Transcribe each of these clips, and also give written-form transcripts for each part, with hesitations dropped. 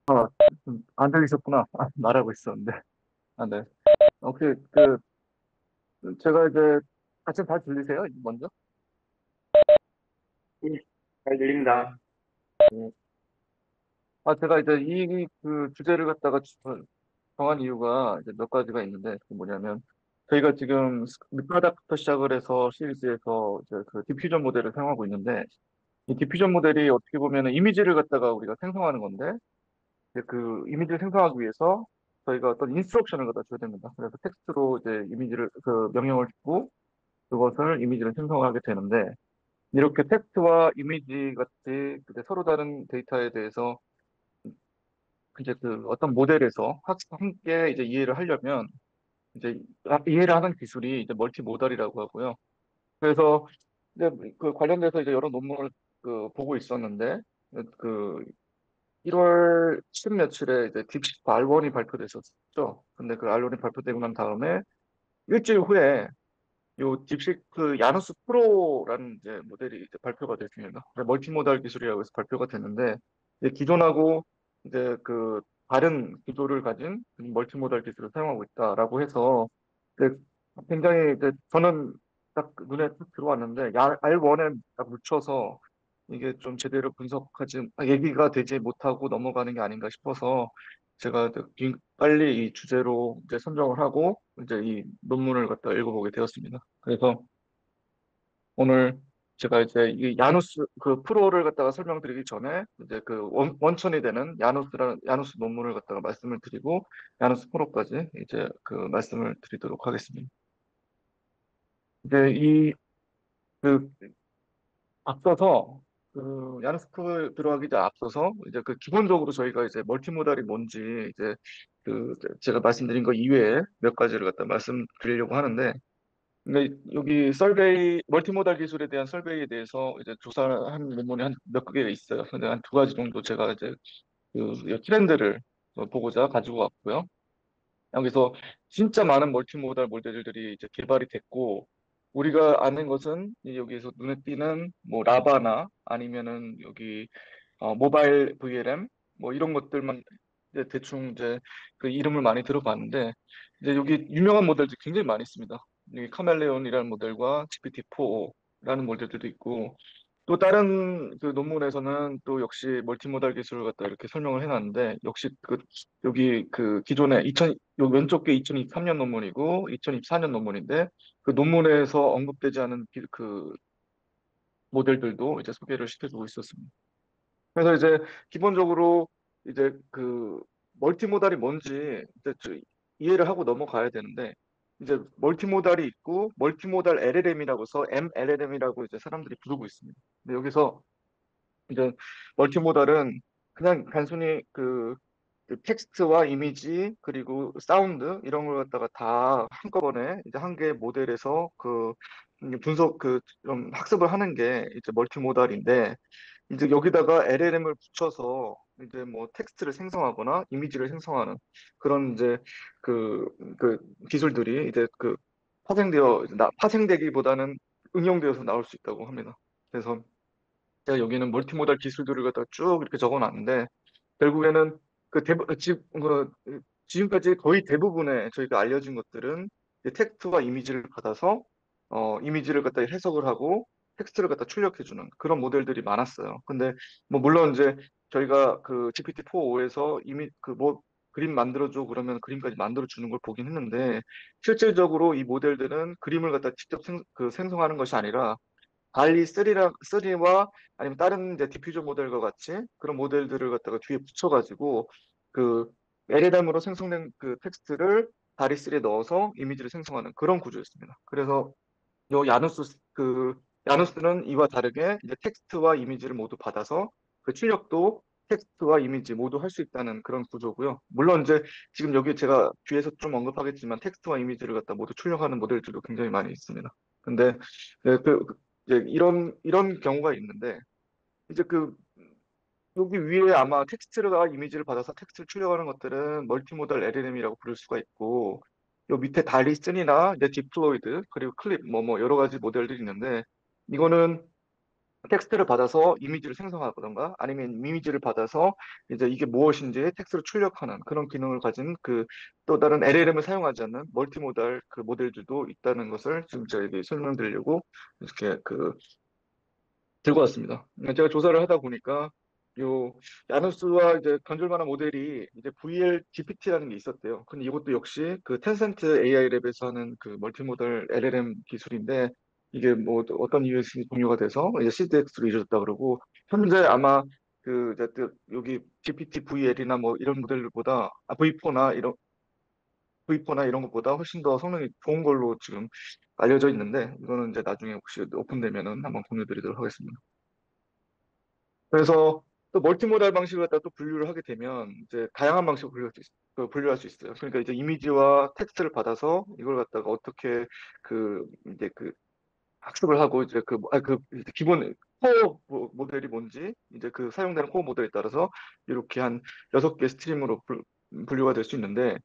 아, 안 들리셨구나. 말하고 있었는데. 아, 네. 혹시 제가 이제 아침 잘 들리세요? 먼저? 예, 잘 들립니다. 네. 제가 이제 주제를 갖다가 정한 이유가 이제 몇 가지가 있는데, 그 뭐냐면, 저희가 지금 밑바닥부터 시작을 해서 시리즈에서 이제 그 디퓨전 모델을 사용하고 있는데, 이 디퓨전 모델이 어떻게 보면 이미지를 갖다가 우리가 생성하는 건데, 이제 그 이미지를 생성하기 위해서 저희가 어떤 인스트럭션을 갖다 줘야 됩니다. 그래서 텍스트로 이제 명령을 주고, 그것을 이미지를 생성하게 되는데 이렇게 텍스트와 이미지 같이 이제 서로 다른 데이터에 대해서 이제 그 어떤 모델에서 함께 이제 이해를 하려면 이제 이해를 하는 기술이 이제 멀티모달이라고 하고요. 그래서 이제 그 관련돼서 이제 여러 논문을 보고 있었는데 그 1월 10 며칠에 이제 딥시크 R1이 발표됐었죠. 근데 그 R1이 발표되고 난 다음에 일주일 후에 요 딥시크 야누스 프로라는 이제 모델이 이제 발표가 됐습니다. 멀티모달 기술이라고 해서 발표가 됐는데 이제 기존하고 이제 그 다른 기조를 가진 멀티모달 기술을 사용하고 있다라고 해서 이제 굉장히 이제 저는 딱 눈에 딱 들어왔는데 R1에 딱 묻혀서 이게 좀 제대로 얘기가 되지 못하고 넘어가는 게 아닌가 싶어서 제가 빨리 이 주제로 이제 선정을 하고 이제 이 논문을 갖다 읽어보게 되었습니다. 그래서 오늘 제가 이제 이 야누스 그 프로를 갖다가 설명드리기 전에 이제 그 원천이 되는 야누스 논문을 갖다가 말씀을 드리고 야누스 프로까지 이제 그 말씀을 드리도록 하겠습니다. 이제 그 앞서서 그 야누스 프로 들어가기 전 앞서서 이제 그 기본적으로 저희가 이제 멀티모달이 뭔지 이제 제가 말씀드린 거 이외에 몇 가지를 갖다 말씀드리려고 하는데 근데 여기 멀티모달 기술에 대한 설베이에 대해서 이제 조사한 논문이 한 몇 개가 있어요. 근데 한 두 가지 정도 제가 이제 트렌드를 보고자 가지고 왔고요. 여기서 진짜 많은 멀티모달 모델들이 이제 개발이 됐고, 우리가 아는 것은 여기에서 눈에 띄는 뭐 라바나 아니면은 여기 모바일 VLM 뭐 이런 것들만 이제 대충 이제 그 이름을 많이 들어봤는데 이제 여기 유명한 모델들이 굉장히 많이 있습니다. 여기 카멜레온이라는 모델과 GPT-4라는 모델들도 있고 또 다른 그 논문에서는 또 역시 멀티모달 기술을 갖다 이렇게 설명을 해놨는데 역시 여기 그 기존에 요 왼쪽 게 2023년 논문이고 2024년 논문인데 그 논문에서 언급되지 않은 그 모델들도 이제 소개를 시켜주고 있었습니다. 그래서 이제 기본적으로 이제 그 멀티모달이 뭔지 이제 이해를 하고 넘어가야 되는데 이제 멀티모달이 있고 멀티모달 LLM이라고 해서 MLLM이라고 이제 사람들이 부르고 있습니다. 근데 여기서 이제 멀티모달은 그냥 단순히 그 텍스트와 이미지 그리고 사운드 이런 걸 갖다가 다 한꺼번에 이제 한 개의 모델에서 분석 좀 학습을 하는 게 이제 멀티모달인데 이제 여기다가 LLM을 붙여서 이제 뭐 텍스트를 생성하거나 이미지를 생성하는 그런 이제 그 기술들이 이제 파생되기보다는 응용되어서 나올 수 있다고 합니다. 그래서 제가 여기는 멀티모달 기술들을 갖다 쭉 이렇게 적어놨는데 결국에는 지금까지 거의 대부분의 저희가 알려진 것들은 이제 텍스트와 이미지를 받아서 이미지를 갖다 해석을 하고 텍스트를 갖다 출력해주는 그런 모델들이 많았어요. 근데 뭐 물론 이제 저희가 그 GPT-4.5에서 이미 뭐 그림 만들어줘 그러면 그림까지 만들어주는 걸 보긴 했는데 실질적으로 이 모델들은 그림을 갖다 직접 생성하는 것이 아니라 달리 3와 아니면 다른 이제 디퓨저 모델과 같이 그런 모델들을 갖다가 뒤에 붙여가지고 그 LLM으로 생성된 그 텍스트를 다리 3에 넣어서 이미지를 생성하는 그런 구조였습니다. 그래서 요 야누스는 이와 다르게 이제 텍스트와 이미지를 모두 받아서 그 출력도 텍스트와 이미지 모두 할 수 있다는 그런 구조고요. 물론 이제 지금 여기 제가 뒤에서 좀 언급하겠지만 텍스트와 이미지를 갖다 모두 출력하는 모델들도 굉장히 많이 있습니다. 근데 이제 이런 경우가 있는데 이제 여기 위에 아마 텍스트가 이미지를 받아서 텍스트를 출력하는 것들은 멀티모달 LLM이라고 부를 수가 있고 요 밑에 다리슨이나 이제 딥플로이드 그리고 클립 뭐 여러 가지 모델들이 있는데 이거는 텍스트를 받아서 이미지를 생성하거던가 아니면 이미지를 받아서 이제 이게 무엇인지 텍스트로 출력하는 그런 기능을 가진 그 또 다른 LLM을 사용하지 않는 멀티모달 그 모델들도 있다는 것을 지금 저에게 설명드리려고 이렇게 들고 왔습니다. 제가 조사를 하다 보니까 요 야누스와 이제 건질 만한 모델이 이제 VL GPT라는 게 있었대요. 근데 이것도 역시 그 텐센트 AI 랩에서 하는 그 멀티모달 LLM 기술인데 이게 뭐 어떤 이유에서 종료가 돼서 이제 CDX로 이루어졌다 그러고 현재 아마 그 이제 여기 GPT VL이나 뭐 이런 모델들보다 V4나 이런 V4나 이런 것보다 훨씬 더 성능이 좋은 걸로 지금 알려져 있는데 이거는 이제 나중에 혹시 오픈되면은 한번 공유드리도록 하겠습니다. 그래서 또 멀티모달 방식을 갖다 또 분류를 하게 되면 이제 다양한 방식으로 분류할 수 있어요. 그러니까 이제 이미지와 텍스트를 받아서 이걸 갖다가 어떻게 이제 학습을 하고 이제 이제 기본 코어 모델이 뭔지 이제 그 사용되는 코어 모델에 따라서 이렇게 한 6개 스트림으로 분류가 될 수 있는데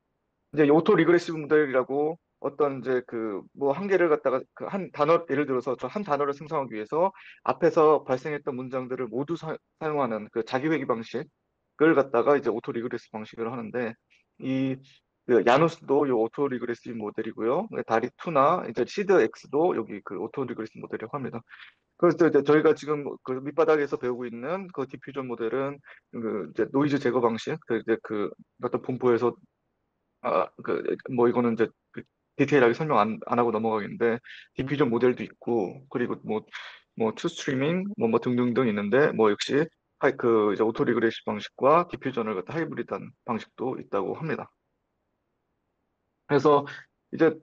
이제 오토 리그레시브 모델이라고 어떤 이제 그 뭐 한 개를 갖다가 그 한 단어 예를 들어서 저 한 단어를 생성하기 위해서 앞에서 발생했던 문장들을 모두 사용하는 그 자기회귀 방식을 갖다가 이제 오토 리그레시브 방식을 하는데 이 야누스도 이 오토 리그레시브 모델이고요. 다리 2나 이제 시드 X도 여기 그 오토 리그레시브 모델이라고 합니다. 그래서 이제 저희가 지금 그 밑바닥에서 배우고 있는 그 디퓨전 모델은 그 이제 노이즈 제거 방식, 그 이제 그 어떤 분포에서 뭐 이거는 이제 디테일하게 설명 안 하고 넘어가겠는데, 디퓨전 모델도 있고, 그리고 투 스트리밍, 뭐 등등등 있는데, 뭐 역시, 이제 오토 리그레시 방식과 디퓨전을 갖다 하이브리드한 방식도 있다고 합니다. 그래서 이제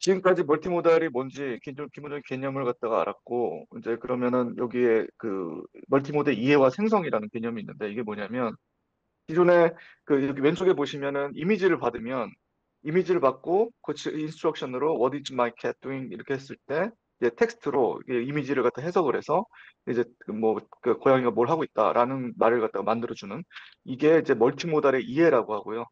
지금까지 멀티모달이 뭔지 기본적인 개념을 갖다가 알았고, 이제 그러면은 여기에 그 멀티모델 이해와 생성이라는 개념이 있는데, 이게 뭐냐면, 기존에 그 여기 왼쪽에 보시면은 이미지를 받고 그 인스트럭션으로 What is my cat doing 이렇게 했을 때 이제 텍스트로 이게 이미지를 갖다 해석을 해서 이제 그 고양이가 뭘 하고 있다라는 말을 갖다가 만들어주는 이게 이제 멀티모달의 이해라고 하고요.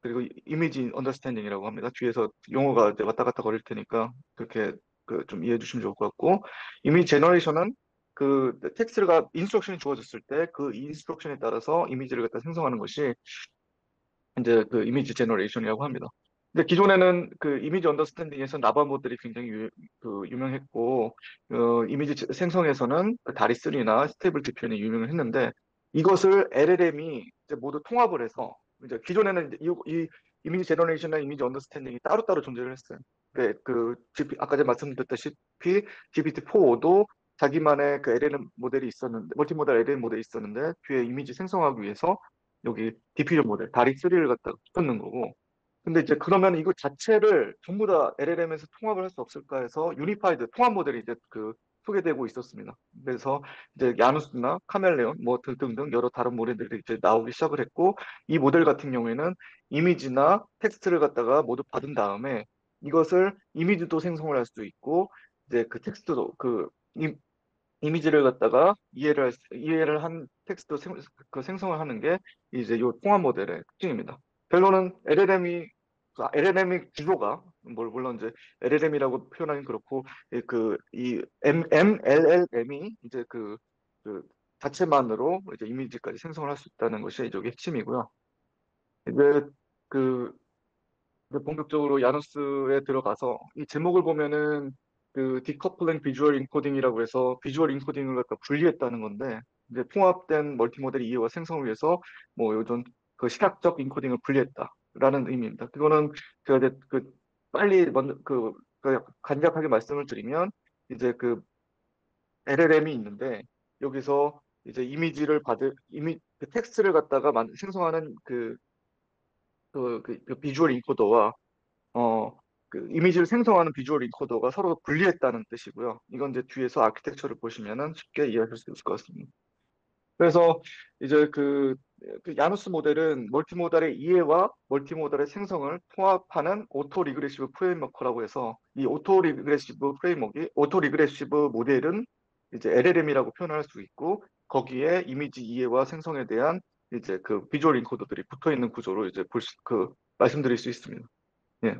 그리고 이미지 언더스탠딩이라고 합니다. 뒤에서 용어가 이제 왔다 갔다 거릴 테니까 그렇게 그 좀 이해해 주시면 좋을 것 같고 이미지 제너레이션은 그 텍스트가 인스트럭션이 주어졌을 때 그 인스트럭션에 따라서 이미지를 갖다 생성하는 것이 이제 그 이미지 제너레이션이라고 합니다. 근데 기존에는 그 이미지 언더스탠딩에서 나바 모델이 굉장히 유명했고 이미지 생성에서는 다리3나 스테이블 디퓨전이 유명을 했는데 이것을 LLM이 이제 모두 통합을 해서 이제 기존에는 이제 이 이미지 제너레이션이나 이미지 언더스탠딩이 따로따로 존재를 했어요. 아까 제가 말씀드렸다시피 GPT-4도 자기만의 그 LLM 모델이 있었는데 멀티모달 LLM 모델이 있었는데 뒤에 이미지 생성하기 위해서 여기 디퓨전 모델, 다리3를 갖다가 붙였는 거고. 근데 이제 그러면 이거 자체를 전부 다 LLM에서 통합을 할 수 없을까 해서 유니파이드 통합 모델이 이제 소개되고 있었습니다. 그래서 이제 야누스나 카멜레온 뭐 등등 여러 다른 모델들이 이제 나오기 시작을 했고 이 모델 같은 경우에는 이미지나 텍스트를 갖다가 모두 받은 다음에 이것을 이미지도 생성을 할 수도 있고 이제 그 텍스트도 이미지를 갖다가 이해를 한 텍스트 그 생성을 하는 게 이제 요 통합 모델의 특징입니다. 결론은 LLM의 기조가 물론 이제 LLM이라고 표현하긴 그렇고 이 MLLM이 이제 그 자체만으로 이제 이미지까지 생성을 할 수 있다는 것이 이제 핵심이고요. 이제 그 이제 본격적으로 야누스에 들어가서 이 제목을 보면은 그 디커플링 비주얼 인코딩이라고 해서 비주얼 인코딩을 갖다 분리했다는 건데 이제 통합된 멀티모델 이해와 생성을 위해서 뭐 요즘 그 시각적 인코딩을 분리했다라는 의미입니다. 그거는 제가 이제 빨리 먼저 간략하게 말씀을 드리면 이제 그 LLM이 있는데 여기서 이제 그 텍스트를 갖다가 생성하는 그 비주얼 인코더와 어, 그 이미지를 생성하는 비주얼 인코더가 서로 분리했다는 뜻이고요. 이건 이제 뒤에서 아키텍처를 보시면은 쉽게 이해하실 수 있을 것 같습니다. 그래서 이제 그 야누스 모델은 멀티모달의 이해와 멀티모달의 생성을 통합하는 오토 리그레시브 프레임워크라고 해서 이 오토 리그레시브 모델은 이제 LLM이라고 표현할 수 있고 거기에 이미지 이해와 생성에 대한 이제 그 비주얼 인코더들이 붙어 있는 구조로 이제 말씀드릴 수 있습니다. 예.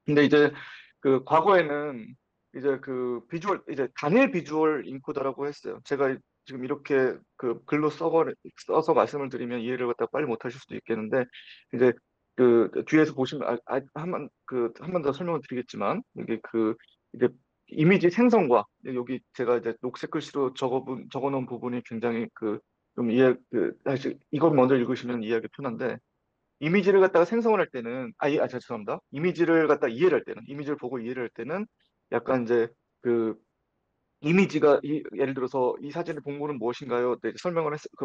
근데 이제 그 과거에는 이제 그 비주얼 이제 단일 비주얼 인코더라고 했어요. 제가 지금 이렇게 그 글로 써서 말씀을 드리면 이해를 갖다 빨리 못 하실 수도 있겠는데 이제 그 뒤에서 보시면 한 번 더 설명을 드리겠지만 이게 그 이제 이미지 생성과 여기 제가 이제 녹색 글씨로 적어놓은 부분이 굉장히 그 좀 사실 이걸 먼저 읽으시면 이해하기 편한데 이미지를 갖다가 생성을 할 때는 죄송합니다. 이미지를 갖다 이해를 할 때는 이미지를 보고 이해를 할 때는 약간 이제 그 이미지가 예를 들어서 이 사진의 동물은 무엇인가요? 네,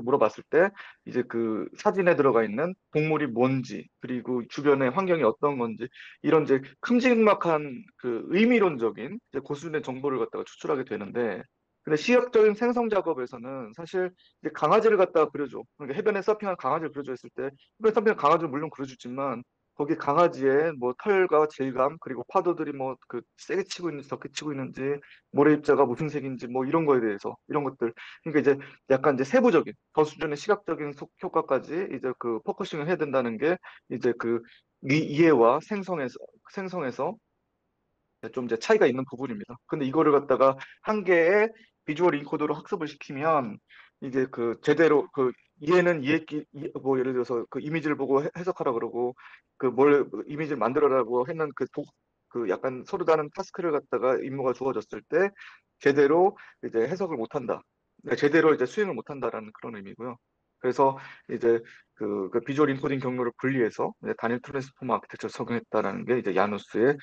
물어봤을 때 이제 그 사진에 들어가 있는 동물이 뭔지 그리고 주변의 환경이 어떤 건지 이런 이제 큼직막한 그 의미론적인 이제 고수준의 정보를 갖다가 추출하게 되는데 근데 시각적인 생성 작업에서는 사실 이제 강아지를 갖다가 그려줘. 그러니까 해변에 서핑한 강아지를 그려줘 했을 때 해변에 서핑한 강아지를 물론 그려주지만 거기 강아지의 뭐 털과 질감 그리고 파도들이 뭐 그 세게 치고 있는지 적게 치고 있는지 모래 입자가 무슨 색인지 뭐 이런 거에 대해서 이런 것들 그러니까 이제 약간 이제 세부적인 더 수준의 시각적인 효과까지 이제 그 포커싱을 해야 된다는 게 이제 그 이해와 생성에서 좀 이제 차이가 있는 부분입니다. 근데 이거를 갖다가 한 개의 비주얼 인코더로 학습을 시키면 이제 그 제대로 그 이해는 뭐 예를 들어서 그 이미지를 보고 해석하라 그러고 그 뭘 이미지를 만들어라고 했는 그 약간 서로 다른 타스크를 갖다가 임무가 주어졌을 때 제대로 이제 해석을 못한다. 네, 제대로 이제 수행을 못한다라는 그런 의미고요. 그래서 이제 그 비주얼 인코딩 경로를 분리해서 이제 단일 트랜스포머 아키텍처를 적용했다라는 게 이제 야누스의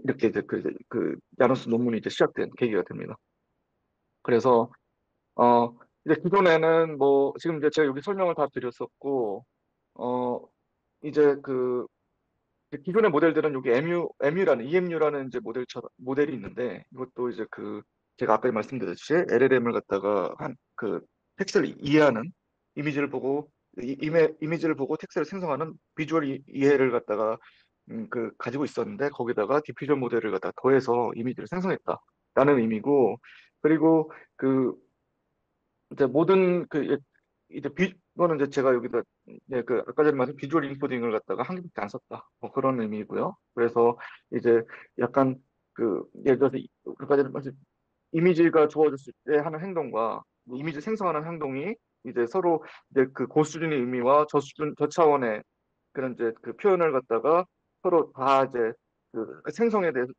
이렇게 이제 그 야누스 논문이 이제 시작된 계기가 됩니다. 그래서 이제 기존에는 뭐 지금 이제 제가 여기 설명을 다 드렸었고 어 이제 그 기존의 모델들은 여기 EMU라는 이제 모델이 있는데 이것도 이제 그 제가 아까 말씀드렸듯이 LLM을 갖다가 한 그 텍스트를 이해하는 이미지를 보고 이미지를 보고 텍스트를 생성하는 비주얼 이해를 갖다가 그 가지고 있었는데 거기다가 디퓨전 모델을 갖다 더해서 이미지를 생성했다라는 의미고 그리고 그 이제 모든 이제 이거는 이제 제가 여기다 그 아까 전에 말씀 비주얼 인코딩을 갖다가 한 개밖에 안 썼다 뭐 그런 의미고요. 그래서 이제 약간 그 예를 들어서 아까 전에 말씀 이미지가 주어졌을 때 하는 행동과 이미지 생성하는 행동이 이제 서로 이제 그 고수준의 의미와 저차원의 그런 이제 그 표현을 갖다가 서로 다 이제 그 생성에 대해서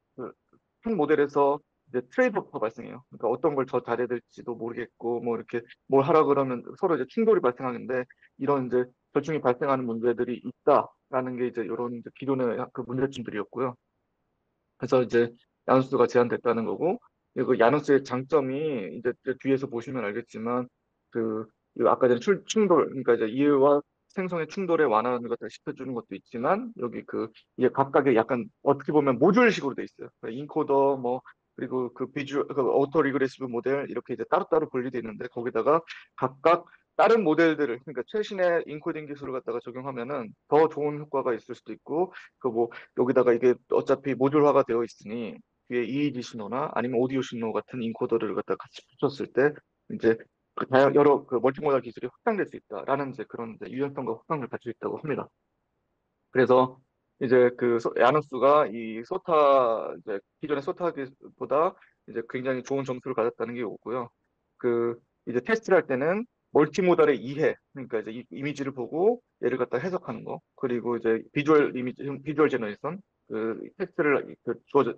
한 모델에서 이제 트레이드오프가 발생해요. 그러니까 어떤 걸 더 잘해야 될지도 모르겠고 뭐 이렇게 뭘 하라 그러면 서로 이제 충돌이 발생하는데 이런 이제 절충이 발생하는 문제들이 있다라는 게 이제 이런 이제 기존의 그 문제점들이었고요. 그래서 이제 야누스가 제한됐다는 거고, 그 야누스의 장점이 이제 뒤에서 보시면 알겠지만, 이 아까 전에 충돌, 그러니까 이제 이해와 생성의 충돌에 완화하는 것을 시켜주는 것도 있지만, 여기 이게 각각의 약간 어떻게 보면 모듈식으로 돼 있어요. 인코더, 뭐, 그리고 그 오토 리그레시브 모델, 이렇게 이제 따로따로 분리되어 있는데, 거기다가 각각 다른 모델들을, 그러니까 최신의 인코딩 기술을 갖다가 적용하면은 더 좋은 효과가 있을 수도 있고, 그뭐 여기다가 이게 어차피 모듈화가 되어 있으니 뒤에 EEG 신호나 아니면 오디오 신호 같은 인코더를 갖다 같이 붙였을 때 이제 여러 그 멀티모달 기술이 확장될 수 있다라는 이제 그런 이제 유연성과 확장을 가지고 있다고 합니다. 그래서 이제 야누스가 이 이제 기존의 소타보다 이제 굉장히 좋은 점수를 가졌다는 게 오고요. 그 이제 테스트를 할 때는 멀티모달의 이해, 그러니까 이제 이미지를 보고 얘를 갖다 해석하는 거, 그리고 이제 비주얼 제너레이션, 그 텍스트를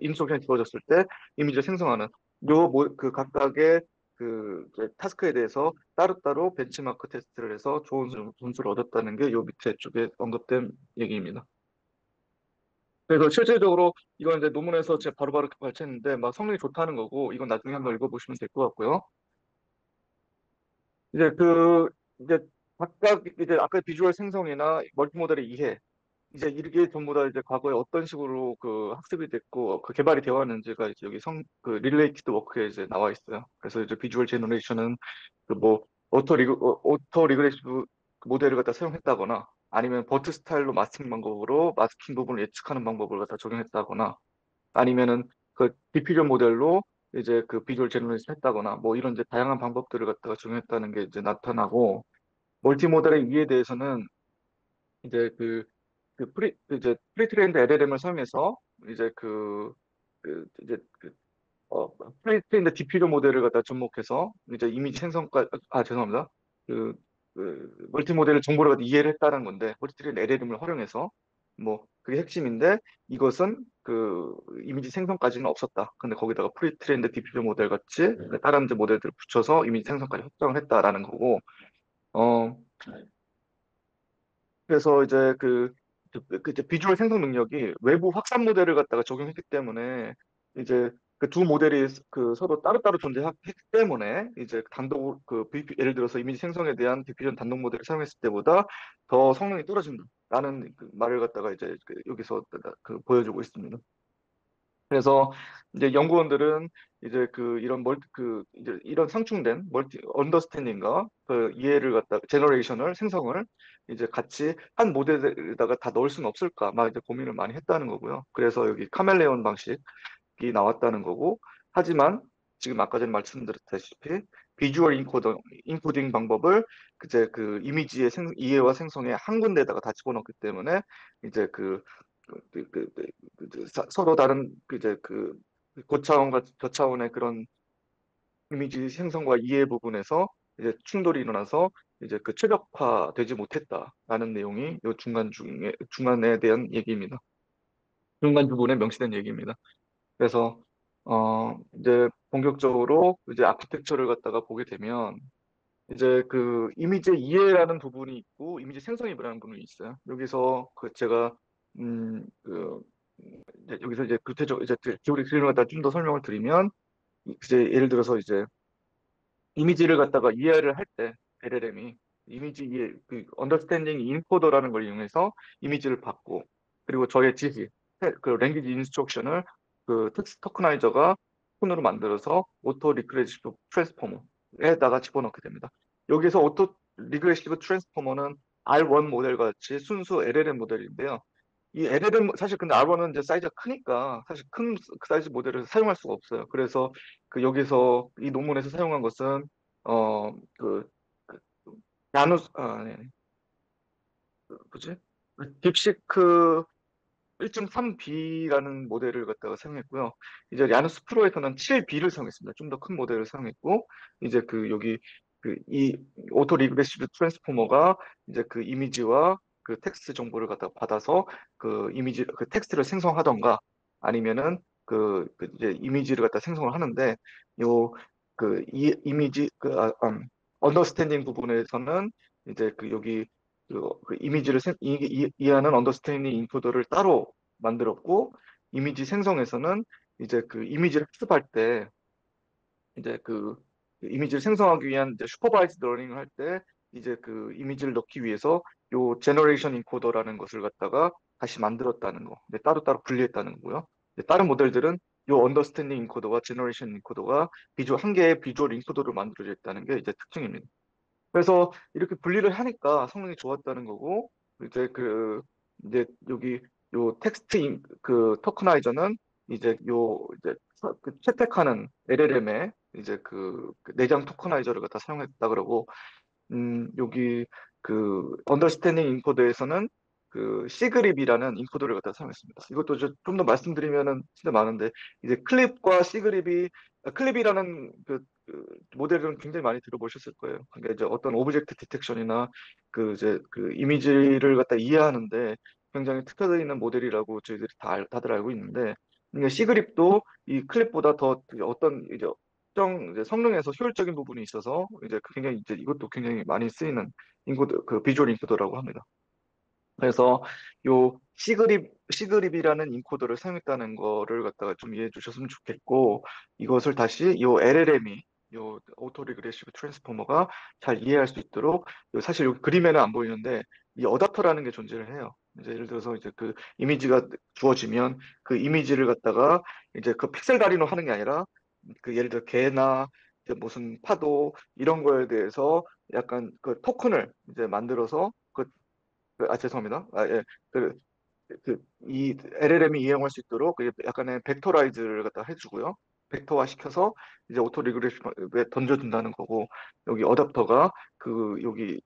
인스트럭션이 주어졌을 때 이미지를 생성하는 그 각각의 이제 타스크에 대해서 따로따로 벤치마크 테스트를 해서 좋은 점수를 얻었다는 게 요 밑에 쪽에 언급된 얘기입니다. 그래서 실질적으로 이건 이제 논문에서 제가 바로바로 발췌했는데 막 성능이 좋다는 거고 이건 나중에 한번 읽어보시면 될 것 같고요. 이제 이제 각각 이제 아까 비주얼 생성이나 멀티모델의 이해 이제 이게 전부 다 이제 과거에 어떤 식으로 그 학습이 됐고 그 개발이 되어 왔는지가 이제 여기 그 릴레이티드 워크에 이제 나와 있어요. 그래서 이제 비주얼 제너레이션은 그 뭐 오토 리그레시브 모델을 갖다 사용했다거나 아니면 버트 스타일로 마스킹 방법으로 마스킹 부분을 예측하는 방법을 갖다 적용했다거나 아니면은 그 디퓨전 모델로 이제 그 비주얼 제너레이션 했다거나 뭐 이런 이제 다양한 방법들을 갖다가 적용했다는 게 이제 나타나고 멀티 모델의 이에 대해서는 이제 이제 프리트레인드 LLM을 사용해서 이제 이제 프리트레인드 디퓨저 모델을 갖다 접목해서 이제 이미지 생성까지, 죄송합니다. 그, 멀티 모델을 정보를 갖다 이해를 했다는 건데, 멀티트레인드 LLM을 활용해서, 뭐, 그게 핵심인데, 이것은 그 이미지 생성까지는 없었다. 근데 거기다가 프리트레인드 디퓨저 모델 같이 다른 이제 모델들을 붙여서 이미지 생성까지 확정을 했다라는 거고, 어, 그래서 이제 이제 비주얼 생성 능력이 외부 확산 모델을 갖다가 적용했기 때문에 이제 그 두 모델이 서로 따로따로 존재했기 때문에 이제 단독 예를 들어서 이미지 생성에 대한 디퓨전 단독 모델을 사용했을 때보다 더 성능이 떨어진다라는 그 말을 갖다가 이제 여기서 보여주고 있습니다. 그래서 이제 연구원들은 이제 이제 이런 상충된 멀티 언더스탠딩과 그 이해를 갖다 제너레이션을 생성을 이제 같이 한 모델에다가 다 넣을 수는 없을까 막 이제 고민을 많이 했다는 거고요. 그래서 여기 카멜레온 방식이 나왔다는 거고, 하지만 지금 아까 전에 말씀드렸다시피 비주얼 인코딩 방법을 이제 그 이미지의 이해와 생성에 한 군데에다가 다 집어넣기 때문에 이제 서로 다른 이제 고차원과 저차원의 그런 이미지 생성과 이해 부분에서 이제 충돌이 일어나서 이제 최적화되지 못했다라는 내용이 이 중간에 대한 얘기입니다. 중간 부분에 명시된 얘기입니다. 그래서 이제 본격적으로 이제 아키텍처를 갖다가 보게 되면 이제 그 이미지 이해라는 부분이 있고 이미지 생성이라는 부분이 있어요. 여기서 제가 이제 여기서 이제 구체적 이제 기울이 그림을 갖다 좀 더 설명을 드리면 이제 예를 들어서 이제 이미지를 갖다가 이해를 할 때 LLM이 이미지 이해 언더스탠딩 인코더라는 걸 이용해서 이미지를 받고 그리고 저의 지시 랭귀지 인스트럭션을 텍스트 토커나이저가 톤으로 만들어서 오토 리그레시브 트랜스포머에다가 집어넣게 됩니다. 여기서 오토 리그레시브 트랜스포머는 R1 모델 같이 순수 LLM 모델인데요. 이 LLM 사실 근데 R1은 이제 사이즈가 크니까 사실 큰 사이즈 모델을 사용할 수가 없어요. 그래서 여기서 이 논문에서 사용한 것은 어 그 나누스 네. 뭐지? 딥시크 1.3B라는 모델을 갖다가 사용했고요. 이제 야누스 프로에서는 7B를 사용했습니다. 좀 더 큰 모델을 사용했고, 이제 여기 이 오토 리그레시브 트랜스포머가 이제 이미지와 텍스트 정보를 갖다가 받아서 텍스트를 생성하던가 아니면은 이제 이미지를 갖다 생성을 하는데 요 이 이미지 언더스탠딩 부분에서는 이제 여기 이미지를 이해하는 언더스탠딩 인코더를 따로 만들었고 이미지 생성에서는 이제 이미지를 학습할 때 이제 이미지를 생성하기 위한 이제 슈퍼바이즈 러닝을 할 때 이제 이미지를 넣기 위해서 요 제너레이션 인코더라는 것을 갖다가 다시 만들었다는 거. 근데 따로따로 분리했다는 거고요. 근데 다른 모델들은 요 언더스탠딩 인코더와 제너레이션 인코더가 한 개의 비주얼 인코더를 만들어져 있다는 게 이제 특징입니다. 그래서 이렇게 분리를 하니까 성능이 좋았다는 거고 이제 이제 여기 요 텍스트 토커나이저는 이제 채택하는 LLM의 이제 내장 토커나이저를 갖다 사용했다 그러고 여기 언더스탠딩 인코더에서는 시그립이라는 인코더를 갖다 사용했습니다. 이것도 좀 더 말씀드리면은 진짜 많은데 이제 클립이라는 모델은 굉장히 많이 들어보셨을 거예요. 그러니까 이제 어떤 오브젝트 디텍션이나 이제 이미지를 갖다 이해하는데 굉장히 특화되어 있는 모델이라고 저희들이 다들 알고 있는데 그러니까 시그립도 이 클립보다 더 어떤 이제 특정 이제 성능에서 효율적인 부분이 있어서 이제 굉장히 이제 이것도 굉장히 많이 쓰이는 비주얼 인코더라고 합니다. 그래서 요 시그립이라는 인코더를 사용했다는 거를 갖다가 좀 이해해 주셨으면 좋겠고 이것을 다시 요 LLM이 요 오토 리그레시브 트랜스포머가 잘 이해할 수 있도록 사실 여기 그림에는 안 보이는데 이 어댑터라는 게 존재를 해요. 이제 예를 들어서 이제 이미지가 주어지면 그 이미지를 갖다가 이제 픽셀 다리로 하는 게 아니라 예를 들어 개나 이제 무슨 파도 이런 거에 대해서 약간 토큰을 이제 만들어서 죄송합니다. 예. 이 LLM이 이용할 수 있도록 약간의 벡터라이즈를 갖다 해주고요. 벡터화 시켜서 이제 오토 리그레션에 던져준다는 거고, 여기 어댑터가 여기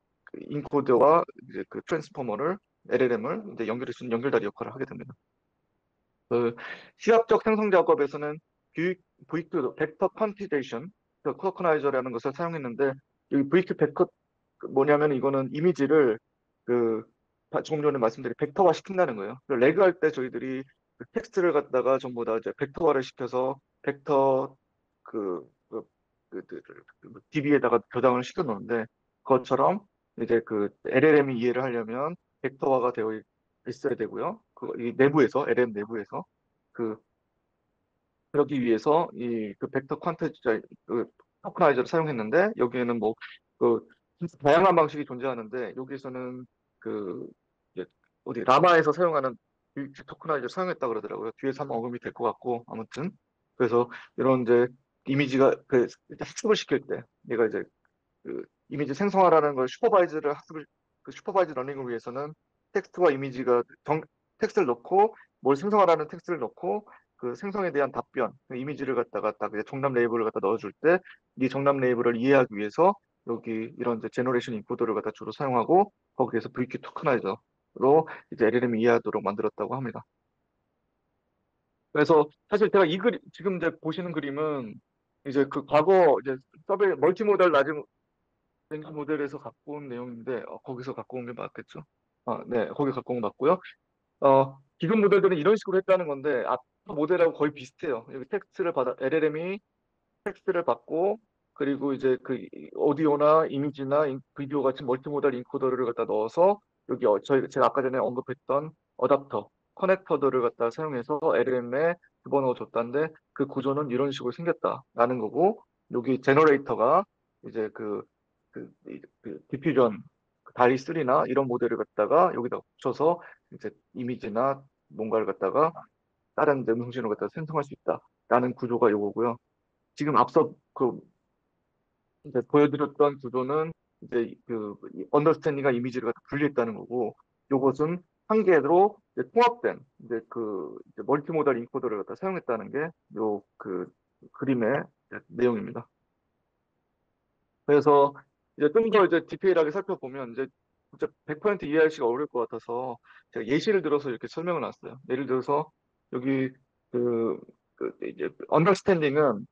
인코더와 이제 트랜스포머를 LLM을 이제 연결해주는 연결다리 역할을 하게 됩니다. 시각적 생성 작업에서는 VQ 벡터 퀀티테이션 토커나이저라는 것을 사용했는데 여기 VQ 벡터 뭐냐면 이거는 이미지를 그 조금 전에 말씀드린 벡터화 시킨다는 거예요. 레그할 때 저희들이 그 텍스트를 갖다가 전부 다 이제 벡터화를 시켜서 벡터 그, 그, DB에다가 저장을 시켜 놓는데 그것처럼 이제 그 LLM이 이해를 하려면 벡터화가 되어 있어야 되고요. 이 내부에서 LLM 내부에서 그 그러기 위해서 이 그 벡터 퀀티자 그 토커나이저를 사용했는데 여기에는 뭐 그 다양한 방식이 존재하는데 여기에서는 그 이제 어디 라마에서 사용하는 토커나이저를 사용했다 그러더라고요. 뒤에서 한번 언급이 될 것 같고 아무튼 그래서 이런 이제 이미지가 그 학습을 시킬 때 얘가 이제 그 이미지 생성하라는 걸 슈퍼바이즈 러닝을 위해서는 텍스트와 이미지가 텍스트를 넣고 뭘 생성하라는 텍스트를 넣고 그 생성에 대한 답변, 그 이미지를 갖다가 딱 이제 정답 레이블을 갖다 넣어줄 때 이 정답 레이블을 이해하기 위해서 여기 이런 이제 제너레이션 인코더를 갖다 주로 사용하고 거기에서 VQ 토크나이저로 이제 LLM이 이해하도록 만들었다고 합니다. 그래서 사실 제가 이 그림 지금 이제 보시는 그림은 이제 그 과거 이제 서베이 멀티모달 라지 랭귀 모델에서 갖고 온 내용인데 거기서 갖고 온 게 맞겠죠? 네, 거기 갖고 온 거 맞고요. 기존 모델들은 이런 식으로 했다는 건데 앞 모델하고 거의 비슷해요. 여기 텍스트를 받아 LLM이 텍스트를 받고 그리고 이제 그 오디오나 이미지나 비디오 같은 멀티모달 인코더를 갖다 넣어서 여기 제가 아까 전에 언급했던 어답터 커넥터들을 갖다 사용해서 LLM에 집어넣어 줬다는데 그 구조는 이런 식으로 생겼다라는 거고 여기 제너레이터가 이제 디퓨전 다리 3나 이런 모델을 갖다가 여기다 붙여서 이제 이미지나 뭔가를 갖다가 다른 음성신호를 갖다가 생성할 수 있다라는 구조가 이거고요. 지금 앞서 이제 보여드렸던 구조는 이제 그 언더스탠딩과 이미지를 갖다 분리했다는 거고, 요것은 한 개로 이제 통합된 이제 멀티모달 인코더를 갖다 사용했다는 게 요 그 그림의 내용입니다. 그래서 이제 좀 더 이제 디테일하게 살펴보면 이제 진짜 100% 이해하기가 어려울 것 같아서 제가 예시를 들어서 이렇게 설명을 놨어요. 예를 들어서 여기 그, 이제 언더스탠딩은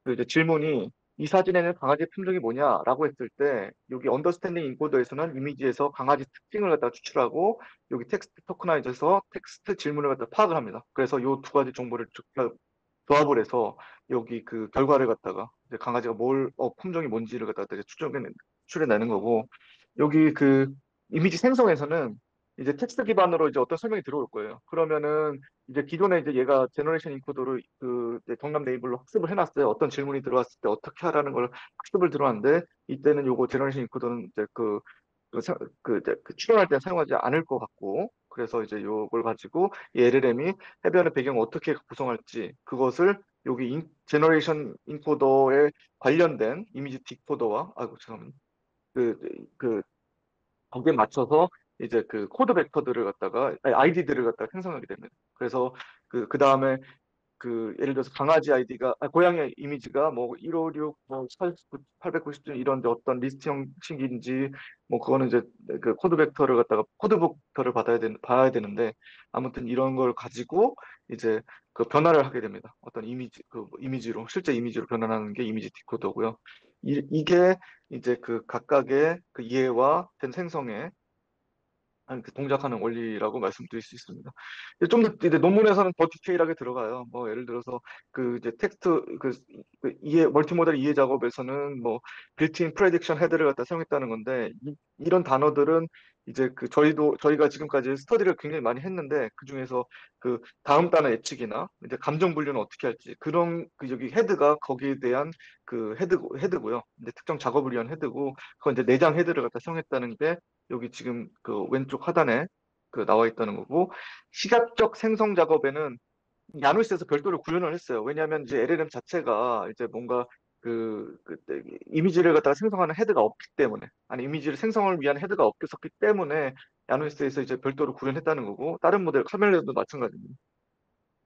그 이제 질문이 이 사진에는 강아지 품종이 뭐냐라고 했을 때 여기 언더스탠딩 인코더에서는 이미지에서 강아지 특징을 갖다 추출하고 여기 텍스트 토커나이저에서 텍스트 질문을 갖다 파악을 합니다. 그래서 이 두 가지 정보를 조합을 해서 여기 그 결과를 갖다가 이제 강아지가 품종이 뭔지를 갖다가 이제 추출해내는 거고 여기 그 이미지 생성에서는 이제 텍스트 기반으로 이제 어떤 설명이 들어올 거예요. 그러면은 이제 기존에 이제 얘가 제너레이션 인코더를 그 이제 정답 네이블로 학습을 해놨어요. 어떤 질문이 들어왔을 때 어떻게 하라는 걸 학습을 들어왔는데 이때는 요거 제너레이션 인코더는 이제 이제 그 추론할 때 사용하지 않을 것 같고 그래서 이제 요걸 가지고 이 LLM이 해변의 배경을 어떻게 구성할지 그것을 여기 제너레이션 인코더에 관련된 이미지 디코더와 아이고 죄송합니다. 그, 그 거기에 맞춰서 이제 그 코드 벡터들을 갖다가 아이디들을 갖다가 생성하게 됩니다. 그래서 그 다음에 그 예를 들어서 강아지 아이디가 고양이 이미지가 뭐 156, 뭐 890점 이런 이제 어떤 리스트 형식인지 뭐 그거는 이제 그 코드 벡터를 갖다가 코드 벡터를 봐야 되는데 아무튼 이런 걸 가지고 이제 그 변화를 하게 됩니다. 어떤 이미지로 실제 이미지로 변환하는 게 이미지 디코더고요. 이게 이제 그 각각의 그 이해와 된 생성에 그 동작하는 원리라고 말씀드릴 수 있습니다. 좀 더 이제 논문에서는 더 디테일하게 들어가요. 뭐 예를 들어서 그 이제 텍스트 이해 멀티모달 이해 작업에서는 뭐 빌트인 프레딕션 헤드를 갖다 사용했다는 건데 이런 단어들은 이제 그 저희가 지금까지 스터디를 굉장히 많이 했는데 그 중에서 그 다음 단어 예측이나 이제 감정 분류는 어떻게 할지 그런 그 여기 헤드가 거기에 대한 그 헤드고요. 이제 특정 작업을 위한 헤드고 그건 이제 내장 헤드를 갖다 사용했다는 게 여기 지금 그 왼쪽 하단에 그 나와 있다는 거고 시각적 생성 작업에는 야누스에서 별도로 구현을 했어요. 왜냐하면 이제 LLM 자체가 이제 뭔가 이미지를 갖다가 생성하는 헤드가 없기 때문에 아니 이미지를 생성을 위한 헤드가 없었기 때문에 야누스에서 이제 별도로 구현했다는 거고 다른 모델 카멜레온도 마찬가지입니다.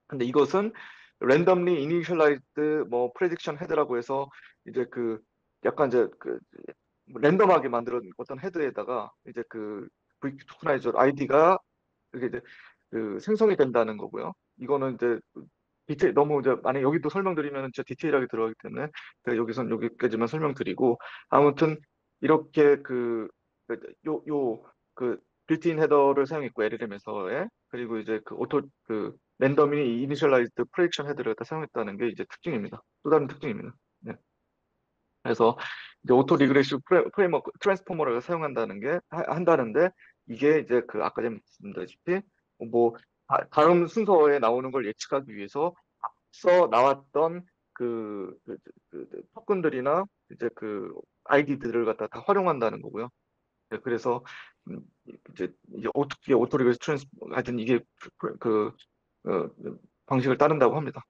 근데 이것은 randomly initialized 뭐 prediction head라고 해서 이제 그 약간 이제 그 랜덤하게 만들어 어떤 헤드에다가 이제 그 VQ 토크나이저 아이디가 이게 이제 그 생성이 된다는 거고요. 이거는 이제 너무 이제 만약 여기도 설명드리면 진짜 디테일하게 들어가기 때문에 제가 여기선 여기까지만 설명드리고 아무튼 이렇게 요 빌트인 헤더를 사용했고 LLM에서의 그리고 이제 그 오토 그 랜덤이 이니셜라이즈드 프레딕션 헤드를 갖다 사용했다는 게 이제 특징입니다. 또 다른 특징입니다. 네. 그래서 이제 오토 리그레시브 프레임워크 트랜스포머를 사용한다는 게 한다는데 이게 이제 그 아까 전에 말씀드렸다시피 뭐 다음 순서에 나오는 걸 예측하기 위해서 앞서 나왔던 토큰들이나 이제 그 아이디들을 갖다 다 활용한다는 거고요. 네, 그래서 음, 이제 어떻게 오토 리그레시브 트랜스 하여튼 이게 그 어, 방식을 따른다고 합니다.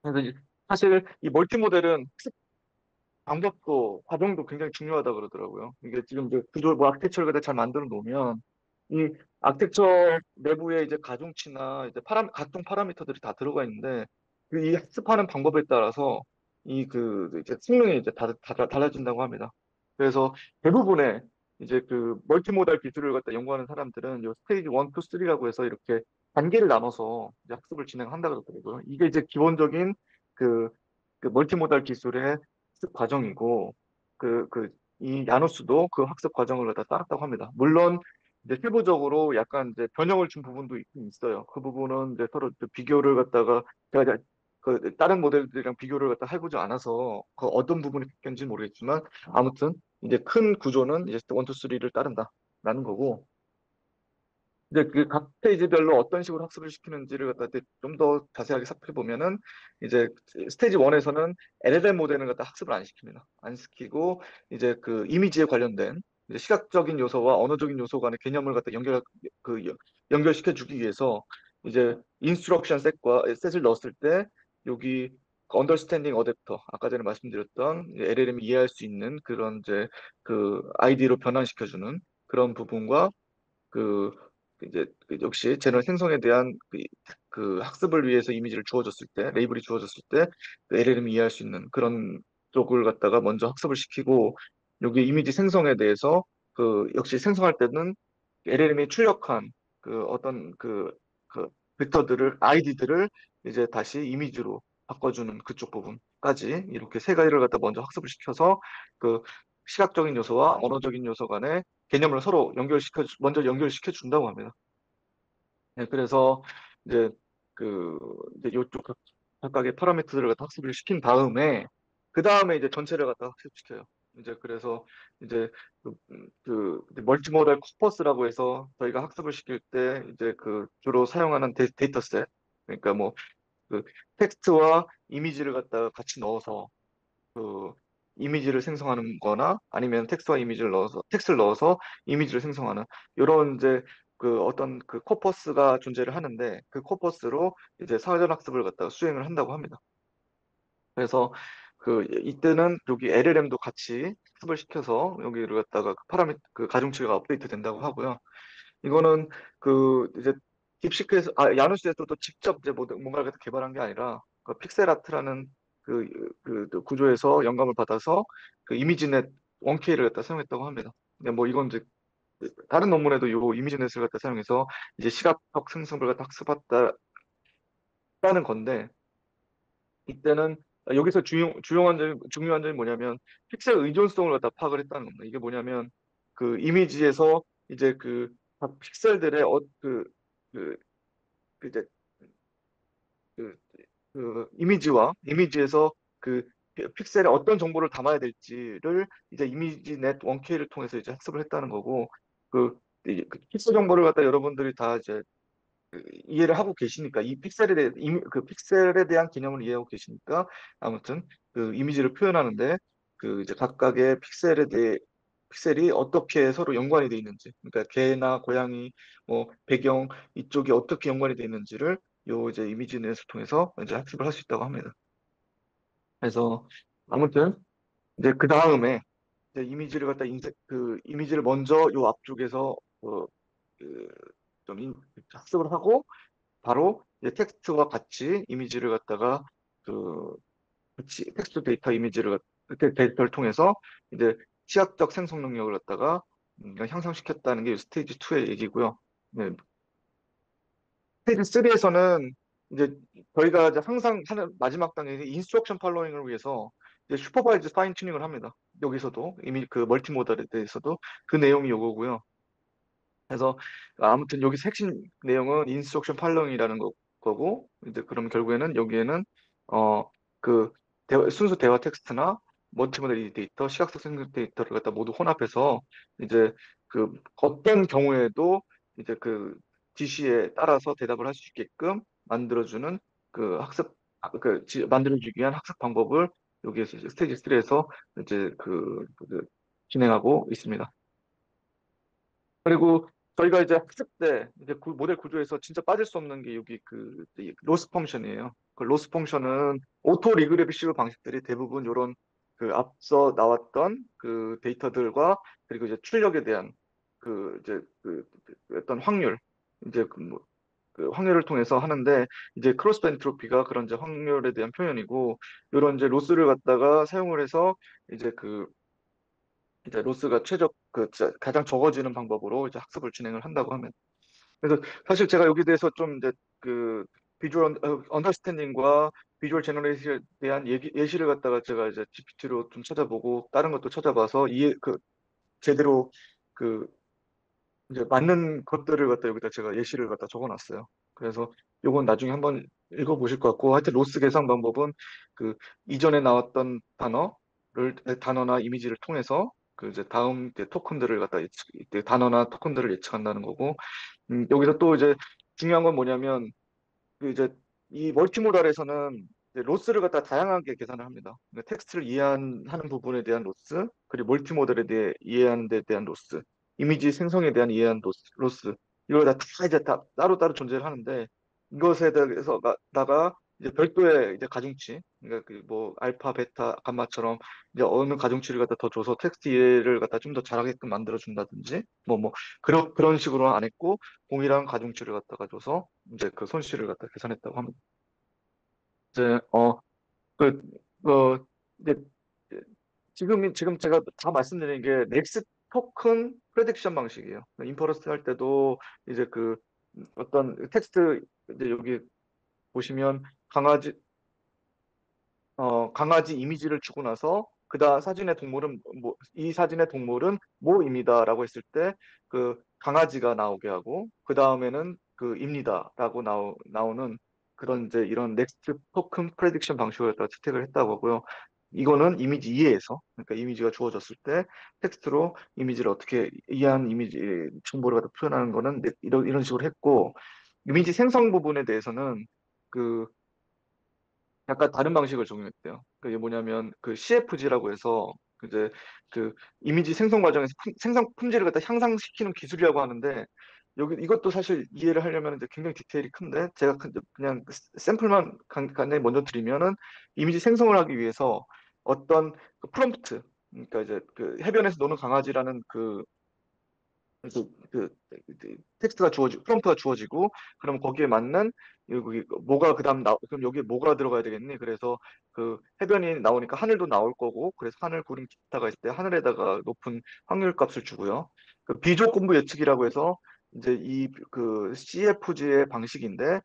그래서 사실 이 멀티 모델은 방법도 과정도 굉장히 중요하다 그러더라고요. 이게 지금 이제 구조 뭐 아키텍처를 갖다 잘 만들어 놓으면 이 아키텍처 내부에 이제 가중치나 이제 각종 파라미터들이 다 들어가 있는데 이 학습하는 방법에 따라서 이제 성능이 이제 달라진다고 합니다. 그래서 대부분의 이제 그 멀티모달 기술을 갖다 연구하는 사람들은 요 스테이지 1, 2, 3라고 해서 이렇게 단계를 나눠서 이제 학습을 진행한다 그러더라고요. 이게 이제 기본적인 그, 그 멀티모달 기술의 학습 과정이고 이 야누스도 그 학습 과정을 갖다 따랐다고 합니다. 물론 이제 세부적으로 약간 이제 변형을 준 부분도 있긴 있어요. 그 부분은 이제 서로 또 비교를 갖다가 제가 이제 그 다른 모델들이랑 비교를 갖다 해보지 않아서 그 어떤 부분이 바뀌었는지 모르겠지만 아무튼 이제 큰 구조는 이제 1, 2, 3를 따른다라는 거고 이제 그 각 스테이지별로 어떤 식으로 학습을 시키는지를 갖다 좀 더 자세하게 살펴 보면은 이제 스테이지 1에서는 LLM 모델을 갖다 학습을 안 시킵니다. 안 시키고 이제 그 이미지에 관련된 이제 시각적인 요소와 언어적인 요소 간의 개념을 갖다 연결시켜 주기 위해서 이제 인스트럭션 셋을 넣었을 때 여기 언더스탠딩 어댑터 아까 전에 말씀드렸던 LLM이 이해할 수 있는 그런 이제 그 아이디로 변환시켜 주는 그런 부분과 그 그 역시 재능 생성에 대한 그 학습을 위해서 이미지를 주어졌을 때 레이블이 주어졌을 때 그 LLM이 이해할 수 있는 그런 쪽을 갖다가 먼저 학습을 시키고 여기 이미지 생성에 대해서 그 역시 생성할 때는 LLM이 출력한 그 어떤 그 벡터들을 아이디들을 이제 다시 이미지로 바꿔주는 그쪽 부분까지 이렇게 세 가지를 갖다 먼저 학습을 시켜서 그 시각적인 요소와 언어적인 요소 간의 개념을 서로 먼저 연결시켜 준다고 합니다. 네, 그래서 이제 그 이제 요쪽 각각의 파라미터들을 갖다 학습을 시킨 다음에 그 다음에 이제 전체를 갖다 학습시켜요. 이제 그래서 이제 멀티모달 코퍼스라고 해서 저희가 학습을 시킬 때 이제 그 주로 사용하는 데이터셋 그러니까 뭐 그 텍스트와 이미지를 갖다가 같이 넣어서 그 이미지를 생성하는 거나 아니면 텍스트를 넣어서 이미지를 생성하는 이런 이제 그 어떤 그 코퍼스가 존재를 하는데 그 코퍼스로 이제 사전 학습을 갖다가 수행을 한다고 합니다. 그래서 이때는 여기 LLM도 같이 학습을 시켜서 여기를 갖다가 그 가중치가 업데이트 된다고 하고요. 이거는 이제 딥시크에서 야누스에서도 직접 이제 뭔가를 개발한 게 아니라 그 픽셀아트라는 그, 그 구조에서 영감을 받아서 그 이미지넷 1K를 갖다 사용했다고 합니다. 근데 뭐 이건 이제 다른 논문에도 요 이미지넷을 갖다 사용해서 이제 시각적 생성을 갖다 학습했다는 건데 이때는 여기서 중요한 점이 뭐냐면 픽셀 의존성을 갖다 파악을 했다는 겁니다. 이게 뭐냐면 그 이미지에서 이제 각 픽셀들의 그, 이제 그, 이미지에서 그 픽셀에 어떤 정보를 담아야 될지를 이제 이미지넷 1K를 통해서 이제 학습을 했다는 거고 그 픽셀 정보를 갖다 여러분들이 다 이제 이해를 하고 계시니까 그 픽셀에 대한 개념을 이해하고 계시니까 아무튼 그 이미지를 표현하는데 그 이제 각각의 픽셀이 어떻게 서로 연관이 돼 있는지 그러니까 개나 고양이 뭐 배경 이쪽이 어떻게 연관이 돼 있는지를 요 이제 이미지넷을 통해서 이제 학습을 할 수 있다고 합니다. 그래서 아무튼 이제 그 다음에 이제 그 이미지를 먼저 요 앞쪽에서 그, 학습을 하고 바로 이제 텍스트와 같이 이미지를 갖다가 그 같이 텍스트 데이터 데이터를 통해서 이제 시각적 생성 능력을 갖다가 향상시켰다는 게 스테이지 2의 얘기고요. 네. 스테이지 3에서는 이제 저희가 이제 항상 하는 마지막 단계에 인스트럭션 팔로잉을 위해서 이제 슈퍼바이즈 파인 튜닝을 합니다. 여기서도 이미 그 멀티모달에 대해서도 그 내용이 요거고요. 그래서 아무튼 여기서 핵심 내용은 인스트럭션 팔로잉이라는 거고 이제 그럼 결국에는 여기에는 그 순수 대화 텍스트나 멀티모델 데이터, 시각적 생성 데이터를 갖다 모두 혼합해서 이제 그 어떤 경우에도 이제 그 지시에 따라서 대답을 할 수 있게끔 만들어주는 그 만들어주기 위한 학습 방법을 여기에서 이제 스테이지 3에서 이제 진행하고 있습니다. 그리고 저희가 이제 학습 때 이제 모델 구조에서 진짜 빠질 수 없는 게 여기 이 로스 펑션이에요. 그 로스 펑션은 오토 리그레시브 방식들이 대부분 이런 그 앞서 나왔던 그 데이터들과 그리고 이제 출력에 대한 이제 어떤 확률 이제 그 확률을 통해서 하는데 이제 크로스 엔트로피가 그런 이제 확률에 대한 표현이고 이런 이제 로스를 갖다가 사용을 해서 이제 이제 로스가 가장 적어지는 방법으로 이제 학습을 진행을 한다고 하면. 그래서 사실 제가 여기 대해서 좀 이제 그 비주얼 언더스탠딩과 비주얼 제너레이션에 대한 예시를 갖다가 제가 이제 GPT로 좀 찾아보고 다른 것도 찾아봐서 제대로 그 이제 맞는 것들을 갖다 여기다 제가 예시를 갖다 적어놨어요. 그래서 요건 나중에 한번 읽어보실 것 같고 하여튼 로스 계산 방법은 그 이전에 나왔던 단어나 이미지를 통해서 그 이제 다음 이제 토큰들을 갖다 이제 단어나 토큰들을 예측한다는 거고 여기서 또 이제 중요한 건 뭐냐면 그 이제 이 멀티모달에서는 이제 로스를 갖다 다양하게 계산을 합니다. 그러니까 텍스트를 이해하는 부분에 대한 로스, 그리고 멀티모달에 대해 이해하는 데 대한 로스, 이미지 생성에 대한 이해한 로스, 이걸 다 이제 다 따로따로 존재를 하는데 이것에 대해서다가 이제 별도의 이제 가중치, 그러니까 그 뭐 알파, 베타, 감마처럼 이제 어느 가중치를 갖다 더 줘서 텍스트 이해를 갖다 좀 더 잘하게끔 만들어 준다든지 그런 식으로 안 했고 동일한 가중치를 갖다가 줘서 이제 그 손실을 갖다 계산했다고 합니다. 이제 그 이제 지금 제가 다 말씀드린 게 넥스트 토큰 프레딕션 방식이에요. 인퍼런스 할 때도 이제 어떤 텍스트 이제 여기 보시면 강아지 강아지 이미지를 주고 나서 이 사진의 동물은 뭐입니다라고 했을 때 그 강아지가 나오게 하고 그 다음에는 그 입니다라고 나오는 그런 이제 이런 넥스트 토큰 프레딕션 방식을 갖다가 채택을 했다고 하고요. 이거는 이미지 이해에서 그러니까 이미지가 주어졌을 때 텍스트로 이미지를 어떻게 이해한 이미지 정보를 갖다 표현하는 거는 이런 식으로 했고 이미지 생성 부분에 대해서는 그 약간 다른 방식을 적용했대요. 그게 뭐냐면 그 CFG라고 해서 이제 그 이미지 생성 과정에서 생성 품질을 갖다 향상시키는 기술이라고 하는데 여기 이것도 사실 이해를 하려면 이제 굉장히 디테일이 큰데 제가 그냥 샘플만 간단히 먼저 드리면은 이미지 생성을 하기 위해서 어떤 프롬프트 그러니까 이제 그 해변에서 노는 강아지라는 텍스트가 프롬프트가 주어지고, 그럼 거기에 맞는, 여기 뭐가 그럼 여기에 뭐가 들어가야 되겠니? 그래서 그 해변이 나오니까 하늘도 나올 거고, 그래서 하늘 구름 기타가 있을 때 하늘에다가 높은 확률 값을 주고요. 그 비조건부 예측이라고 해서 이제 CFG의 방식인데,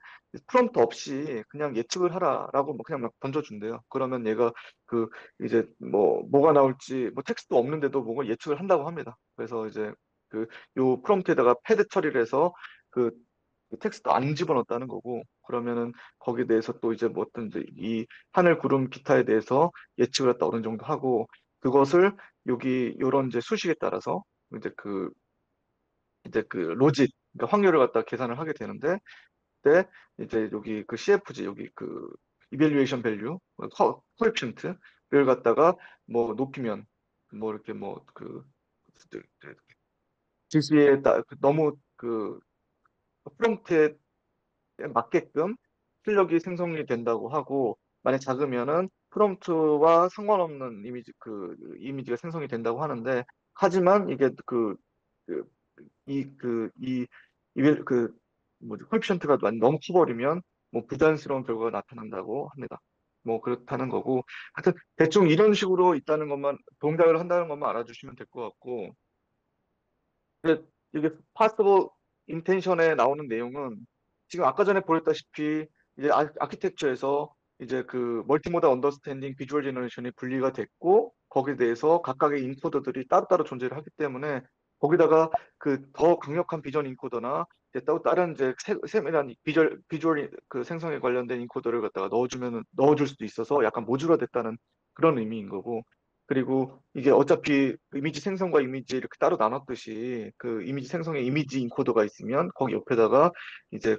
프롬프트 없이 그냥 예측을 하라라고 뭐 그냥 막 던져준대요. 그러면 얘가 그 이제 뭐가 나올지 텍스트도 없는데도 뭔가 예측을 한다고 합니다. 그래서 이제 요 프롬프트에다가 패드 처리를 해서 그, 그 텍스트 안 집어넣었다는 거고 그러면은 거기에 대해서 또 이제 뭐 어떤 이제 이 하늘 구름 기타에 대해서 예측을 갖다 어느 정도 하고 그것을 여기 요런 이제 수식에 따라서 이제 로짓 그러니까 확률을 갖다 계산을 하게 되는데 그때 이제 여기 그 CFG 여기 그 이밸류에이션 밸류 코에피션트를 갖다가 뭐 높이면 뭐 이렇게 지시에 너무 프롬프트에 맞게끔 출력이 생성이 된다고 하고 만약 작으면은 프롬프트와 상관없는 이미지가 생성이 된다고 하는데 하지만 이게 이 이벨 뭐지 코에피션트가 너무 커버리면 뭐 부자연스러운 결과가 나타난다고 합니다. 뭐 그렇다는 거고 하여튼 대충 이런 식으로 있다는 것만 동작을 한다는 것만 알아주시면 될 것 같고 근데 이게 possible intention에 나오는 내용은 지금 아까 전에 보였다시피 이제 아키텍처에서 이제 그 멀티모달 언더스탠딩 비주얼 제너레이션이 분리가 됐고 거기에 대해서 각각의 인코더들이 따로따로 존재를 하기 때문에 거기다가 그 더 강력한 비전 인코더나 이제 또 다른 이제 세밀한 비주얼 그 생성에 관련된 인코더를 갖다가 넣어줄 수도 있어서 약간 모듈화됐다는 그런 의미인 거고. 그리고 이게 어차피 이미지 생성과 이미지 이렇게 따로 나눴듯이 그 이미지 생성에 이미지 인코더가 있으면 거기 옆에다가 이제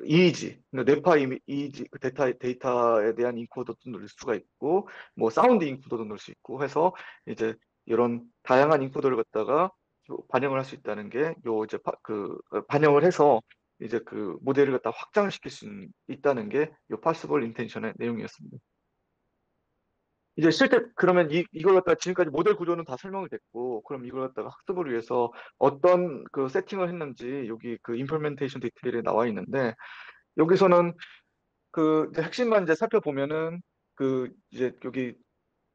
이미지, 뇌파 이미지, 그 데이터에 대한 인코더도 넣을 수가 있고, 뭐 사운드 인코더도 넣을 수 있고 해서 이제 이런 다양한 인코더를 갖다가 반영을 할 수 있다는 게 요 이제 반영을 해서 이제 그 모델을 갖다 확장시킬 수 있다는 게 요 파시블 인텐션의 내용이었습니다. 이제 실제 그러면 이걸 갖다가 지금까지 모델 구조는 다 설명이 됐고, 그럼 이걸 갖다가 학습을 위해서 어떤 그 세팅을 했는지 여기 그 임플멘테이션 디테일에 나와 있는데 여기서는 그 이제 핵심만 이제 살펴보면은 그 이제 여기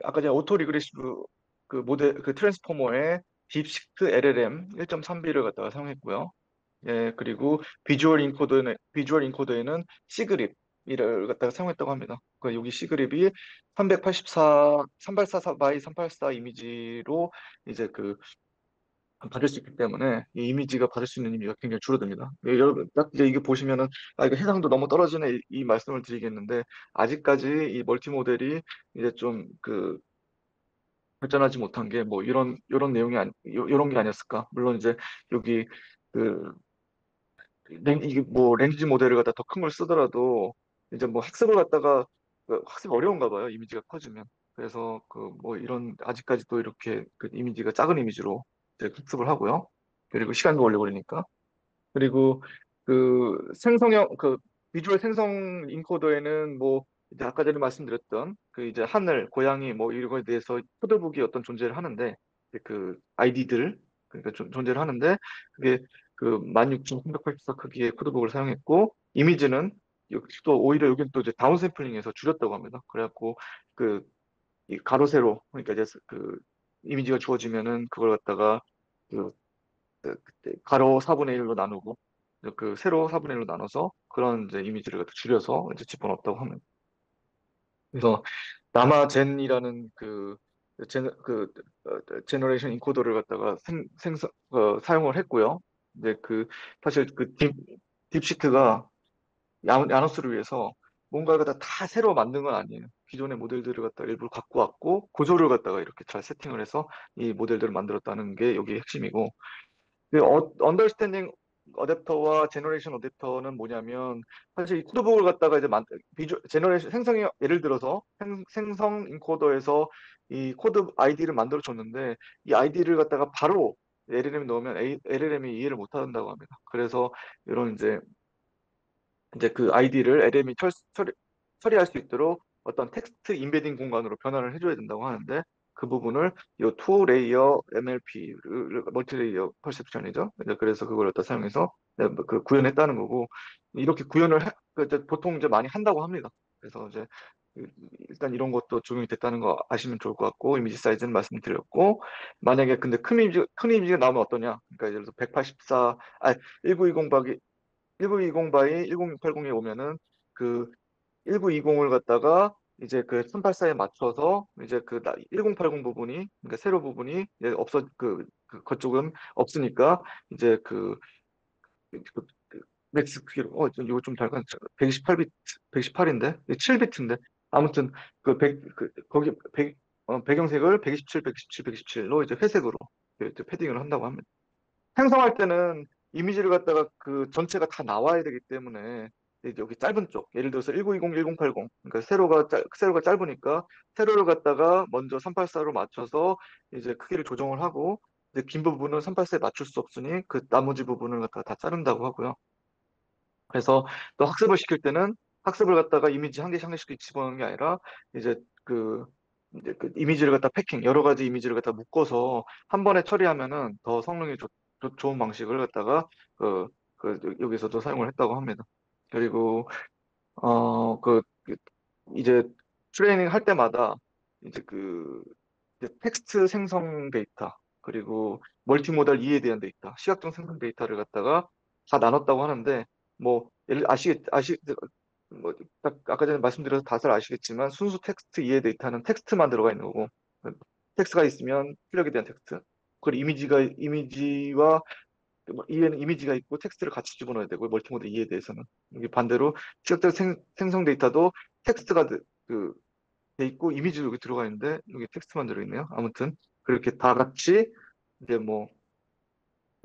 아까 전에 오토 리그레시브 그 모델 그 트랜스포머에 딥시프트 LLM 1.3B를 갖다가 사용했고요. 예, 그리고 비주얼 인코더에는 시그립을 갖다가 사용했다고 합니다. 그 여기 시그립이 384 바이 384 이미지로 이제 그 받을 수 있기 때문에 이 이미지가 받을 수 있는 의미가 굉장히 줄어듭니다. 예, 여러분 딱 이제 이게 보시면은 아 이거 해상도 너무 떨어지네 이 말씀을 드리겠는데 아직까지 이 멀티 모델이 이제 좀 그 발전하지 못한 게 뭐 이런 내용이 이런 게 아니었을까? 물론 이제 여기 그 이게 뭐 랭귀지 모델을 갖다 더 큰 걸 쓰더라도 이제 뭐 학습을 갖다가 학습이 어려운가 봐요. 이미지가 커지면. 그래서 그 뭐 이런 아직까지도 이렇게 그 이미지가 작은 이미지로 이제 학습을 하고요. 그리고 시간도 오래 걸리니까. 그리고 그 생성형 그 비주얼 생성 인코더에는 뭐 이제 아까 전에 말씀드렸던 그 이제 하늘, 고양이 뭐 이런 거에 대해서 코드북이 어떤 존재를 하는데 이제 그 아이디들 그러니까 존재를 하는데 그게 그 16,384 크기의 코드북을 사용했고 이미지는 역시 또 오히려 여기는 또 이제 다운샘플링해서 줄였다고 합니다. 그래갖고 그 이 가로 세로 그러니까 이제 그 이미지가 주어지면은 그걸 갖다가 그 그때 가로 4분의 1로 나누고 그 세로 4분의 1로 나눠서 그런 이제 이미지를 갖다 줄여서 이제 집어넣었다고 합니다. 그래서 나마젠이라는 그 제너레이션 인코더를 갖다가 사용을 했고요. 근데 그 사실 딥시트가 야노스를 위해서 뭔가를 갖다 다 새로 만든 건 아니에요. 기존의 모델들을 갖다가 일부러 갖고 왔고 구조를 갖다가 이렇게 잘 세팅을 해서 이 모델들을 만들었다는 게 여기 핵심이고 그 언더스탠딩 어댑터와 제너레이션 어댑터는 뭐냐면 사실 이 코드북을 갖다가 이제 제너레이션 생성이 예를 들어서 생성 인코더에서 이 코드 아이디를 만들어 줬는데 이 아이디를 갖다가 바로 LLM에 넣으면 LLM이 이해를 못 한다고 합니다. 그래서 이런 이제 그 아이디를 LLM이 처리할 수 있도록 어떤 텍스트 임베딩 공간으로 변환을 해줘야 된다고 하는데 그 부분을 이 투 레이어 MLP를 멀티 레이어 퍼셉션이죠. 그래서 그걸 갖다 사용해서 그 구현했다는 거고 이렇게 이제 보통 이제 많이 한다고 합니다. 그래서 이제 그- 일단 이런 것도 적용이 됐다는 거 아시면 좋을 것 같고 이미지 사이즈는 말씀드렸고 만약에 근데 큰 이미지가 나오면 어떠냐? 그러니까 예를 들어서 184 1920 1920 바이 10680에 오면은 그 1920을 갖다가 이제 그 384에 맞춰서 이제 1080 부분이 그러니까 세로 부분이 이제 그쪽은 없으니까 이제 그 맥스 크기로 이거 좀 달간 128비트 128인데 7비트인데 아무튼 거기 배경색을 127 127 127로 이제 회색으로 이제 패딩을 한다고 합니다. 생성할 때는 이미지를 갖다가 그 전체가 다 나와야 되기 때문에 이제 여기 짧은 쪽, 예를 들어서 1920, 1080, 그러니까 세로가 짧으니까 세로를 갖다가 먼저 384로 맞춰서 이제 크기를 조정을 하고 이제 긴 부분은 384에 맞출 수 없으니 그 나머지 부분을 갖다가 다 자른다고 하고요. 그래서 또 학습을 시킬 때는 학습을 갖다가 이미지 한 개씩 한 개씩 집어넣는 게 아니라 이제 그 이제 그 이미지를 갖다 여러 가지 이미지를 갖다 묶어서 한 번에 처리하면은 더 성능이 좋은 방식을 갖다가 여기서도 사용을 했다고 합니다. 그리고 이제 트레이닝 할 때마다 이제 이제 텍스트 생성 데이터 그리고 멀티모달 이해에 대한 데이터, 시각적 생성 데이터를 갖다가 다 나눴다고 하는데 뭐 예를 뭐 아까 전에 말씀드려서 다들 아시겠지만 순수 텍스트 이해 데이터는 텍스트만 들어가 있는 거고 텍스트가 있으면 출력에 대한 텍스트. 그리고 이미지와 이해는 이미지가 있고 텍스트를 같이 집어넣어야 되고 멀티모드 이해에 대해서는 이게 반대로 시각적 생성 데이터도 텍스트가 돼 있고 이미지도 여기 들어가 있는데 여기 텍스트만 들어있네요. 아무튼 그렇게 다 같이 이제 뭐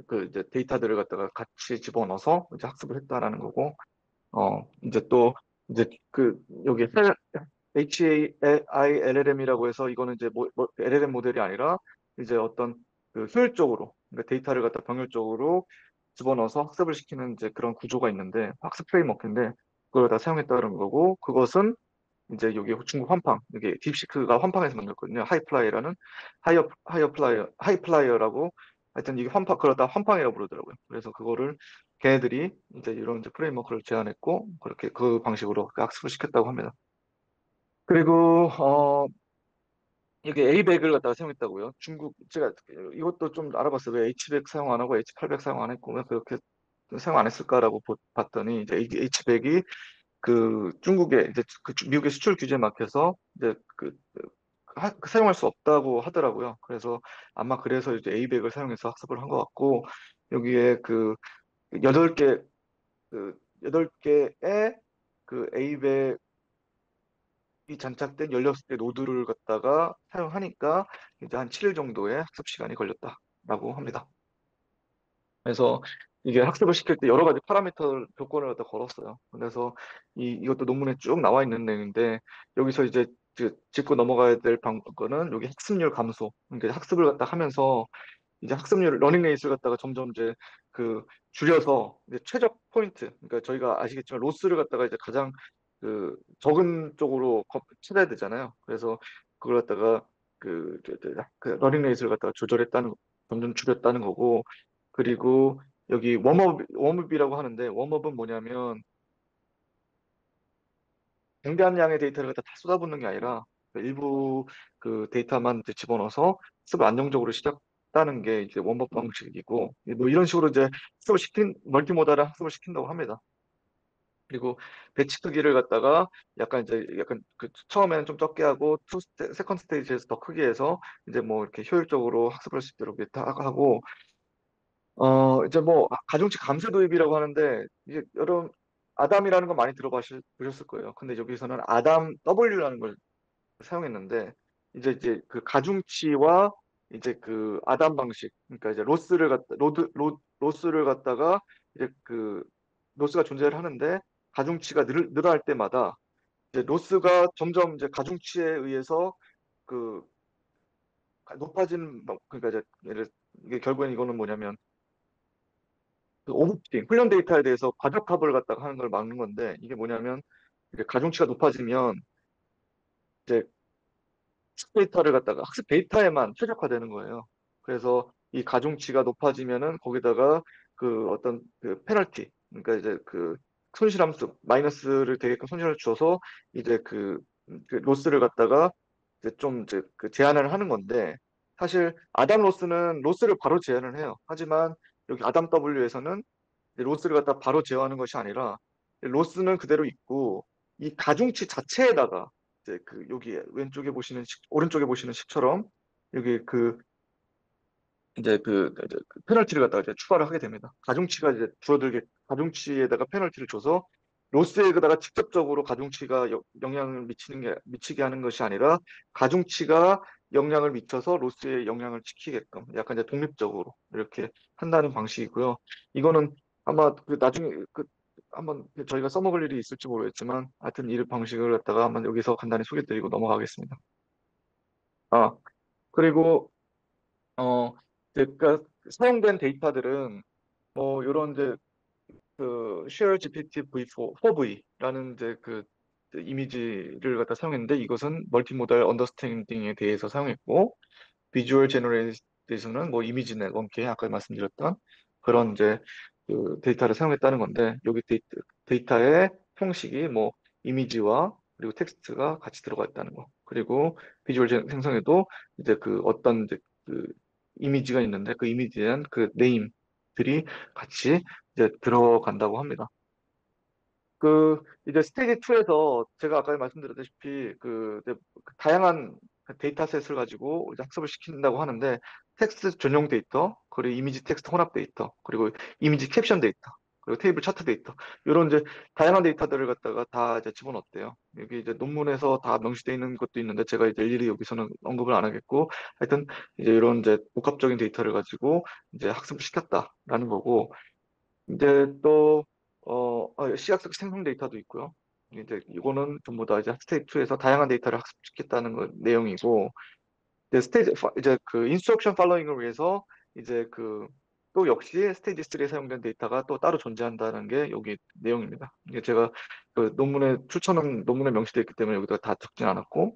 그 이제 데이터들을 갖다가 같이 집어넣어서 이제 학습을 했다라는 거고 이제 또 이제 여기 HAILLM이라고 해서 이거는 이제 LLM 모델이 아니라 이제 어떤 효율적으로 그러니까 데이터를 갖다 병렬적으로 집어넣어서 학습을 시키는 이제 그런 구조가 있는데 학습 프레임워크인데 그걸 다 사용했다는 거고 그것은 이제 여기 중국 환팡 이게 딥시크가 환팡에서 만들었거든요. 하이플라이어라고 하여튼 이게 환팡 그러다 환팡이라고 부르더라고요. 그래서 그거를 걔네들이 이제 이런 이제 프레임워크를 제안했고 그렇게 그 방식으로 학습을 시켰다고 합니다. 그리고 이게 A백을 갖다가 사용했다고요. 중국 제가 이것도 좀 알아봤어요. 왜 H백 사용 안 하고 H800 사용 안 했고 왜 그렇게 사용 안 했을까라고 봤더니 이제 H백이 중국에 이제 미국의 수출 규제에 막혀서 이제 사용할 수 없다고 하더라고요. 그래서 아마 그래서 이제 A백을 사용해서 학습을 한 것 같고 여기에 여덟 개 여덟 개의 A백이 장착된 16개 노드를 갖다가 사용하니까 이제 한 7일 정도의 학습 시간이 걸렸다라고 합니다. 그래서 이게 학습을 시킬 때 여러 가지 파라미터 조건을 갖다 걸었어요. 그래서 이것도 논문에 쭉 나와 있는 내용인데 여기서 이제 짚고 넘어가야 될 거는 여기 학습률 감소. 그러니까 학습을 갖다 하면서 이제 러닝 레이스를 갖다가 점점 이제 줄여서 이제 최적 포인트. 그러니까 저희가 아시겠지만 로스를 갖다가 이제 가장 적은 쪽으로 찾아야 되잖아요. 그래서 그걸 갖다가 러닝 레이스를 갖다가 점점 줄였다는 거고 그리고 여기 웜업이라고 하는데 웜업은 뭐냐면 굉장한 양의 데이터를 갖다 다 쏟아붓는 게 아니라 일부 데이터만 이제 집어넣어서 학습을 안정적으로 시켰다는 게 이제 웜업 방식이고 뭐 이런 식으로 이제 멀티모달을 학습을 시킨다고 합니다. 그리고 배치 크기를 갖다가 약간 처음에는 좀 적게 하고 세컨드 스테이지에서 더 크게 해서 이제 뭐 이렇게 효율적으로 학습을 할 수 있도록 이렇게 하고 이제 뭐 가중치 감소 도입이라고 하는데 이제 여러분 아담이라는 거 많이 보셨을 거예요. 근데 여기서는 아담 W라는 걸 사용했는데 이제 그 가중치와 이제 아담 방식 그러니까 이제 로스를 갖다가 이제 로스가 존재를 하는데 가중치가 늘어날 때마다 이제 로스가 점점 이제 가중치에 의해서 그 높아진 그러니까 이제 이게 결국엔 이거는 뭐냐면 오버피팅, 훈련 데이터에 대해서 과적합을 갖다가 하는 걸 막는 건데 이게 뭐냐면 이게 가중치가 높아지면 이제 학습 데이터를 갖다가 학습 데이터에만 최적화되는 거예요. 그래서 이 가중치가 높아지면은 거기다가 어떤 페널티, 그러니까 이제 손실함수 마이너스를 되게끔 손실을 줘서 이제 로스를 갖다가 이제 좀 이제 제한을 하는 건데 사실 아담 로스를 바로 제한을 해요. 하지만 여기 아담 W에서는 로스를 갖다 바로 제어하는 것이 아니라 로스는 그대로 있고 이 가중치 자체에다가 이제 여기 오른쪽에 보시는 식처럼 여기 이제 페널티를 갖다가 이제 추가를 하게 됩니다. 가중치가 이제 줄어들게 가중치에다가 페널티를 줘서 로스에다가 직접적으로 가중치가 영향을 미치게 하는 것이 아니라 가중치가 영향을 미쳐서 로스에 영향을 지키게끔 약간 이제 독립적으로 이렇게 한다는 방식이고요. 이거는 아마 나중에 한번 저희가 써먹을 일이 있을지 모르겠지만 하여튼 이 방식을 갖다가 한번 여기서 간단히 소개드리고 넘어가겠습니다. 아 그리고 어 그러니까 사용된 데이터들은 뭐 이런 이제 Share GPT V4V라는 이제 이미지를 갖다 사용했는데 이것은 멀티모달 언더스탠딩에 대해서 사용했고 비주얼 제너레이션은 뭐 이미지 원캐 아까 말씀드렸던 그런 이제 데이터를 사용했다는 건데 여기 데이터의 형식이 뭐 이미지와 그리고 텍스트가 같이 들어가 있다는 거. 그리고 비주얼 생성에도 이제 어떤 이제 그 이미지가 있는데 그 이미지에 대한 네임들이 같이 이제 들어간다고 합니다. 이제 스테이지 2에서 제가 아까 말씀드렸다시피 이제 그 다양한 데이터셋을 가지고 이제 학습을 시킨다고 하는데 텍스트 전용 데이터, 그리고 이미지 텍스트 혼합 데이터, 그리고 이미지 캡션 데이터, 그리고 테이블 차트 데이터 이런 이제 다양한 데이터들을 갖다가 다 이제 집어넣었대요. 여기 이제 논문에서 다 명시되어 있는 것도 있는데 제가 이제 일일이 여기서는 언급을 안 하겠고 하여튼 이제 이런 이제 복합적인 데이터를 가지고 이제 학습을 시켰다라는 거고 이제 또, 시각적 생성 데이터도 있고요. 이제 이거는 전부 다 이제 스테이지 2에서 다양한 데이터를 학습시켰다는 내용이고, 이제 그 인스트럭션 팔로잉을 위해서 이제 또 역시 스테이지 3에 사용된 데이터가 또 따로 존재한다는 게 여기 내용입니다. 이게 제가 그 논문에 명시되어 있기 때문에 여기다 다 적진 않았고,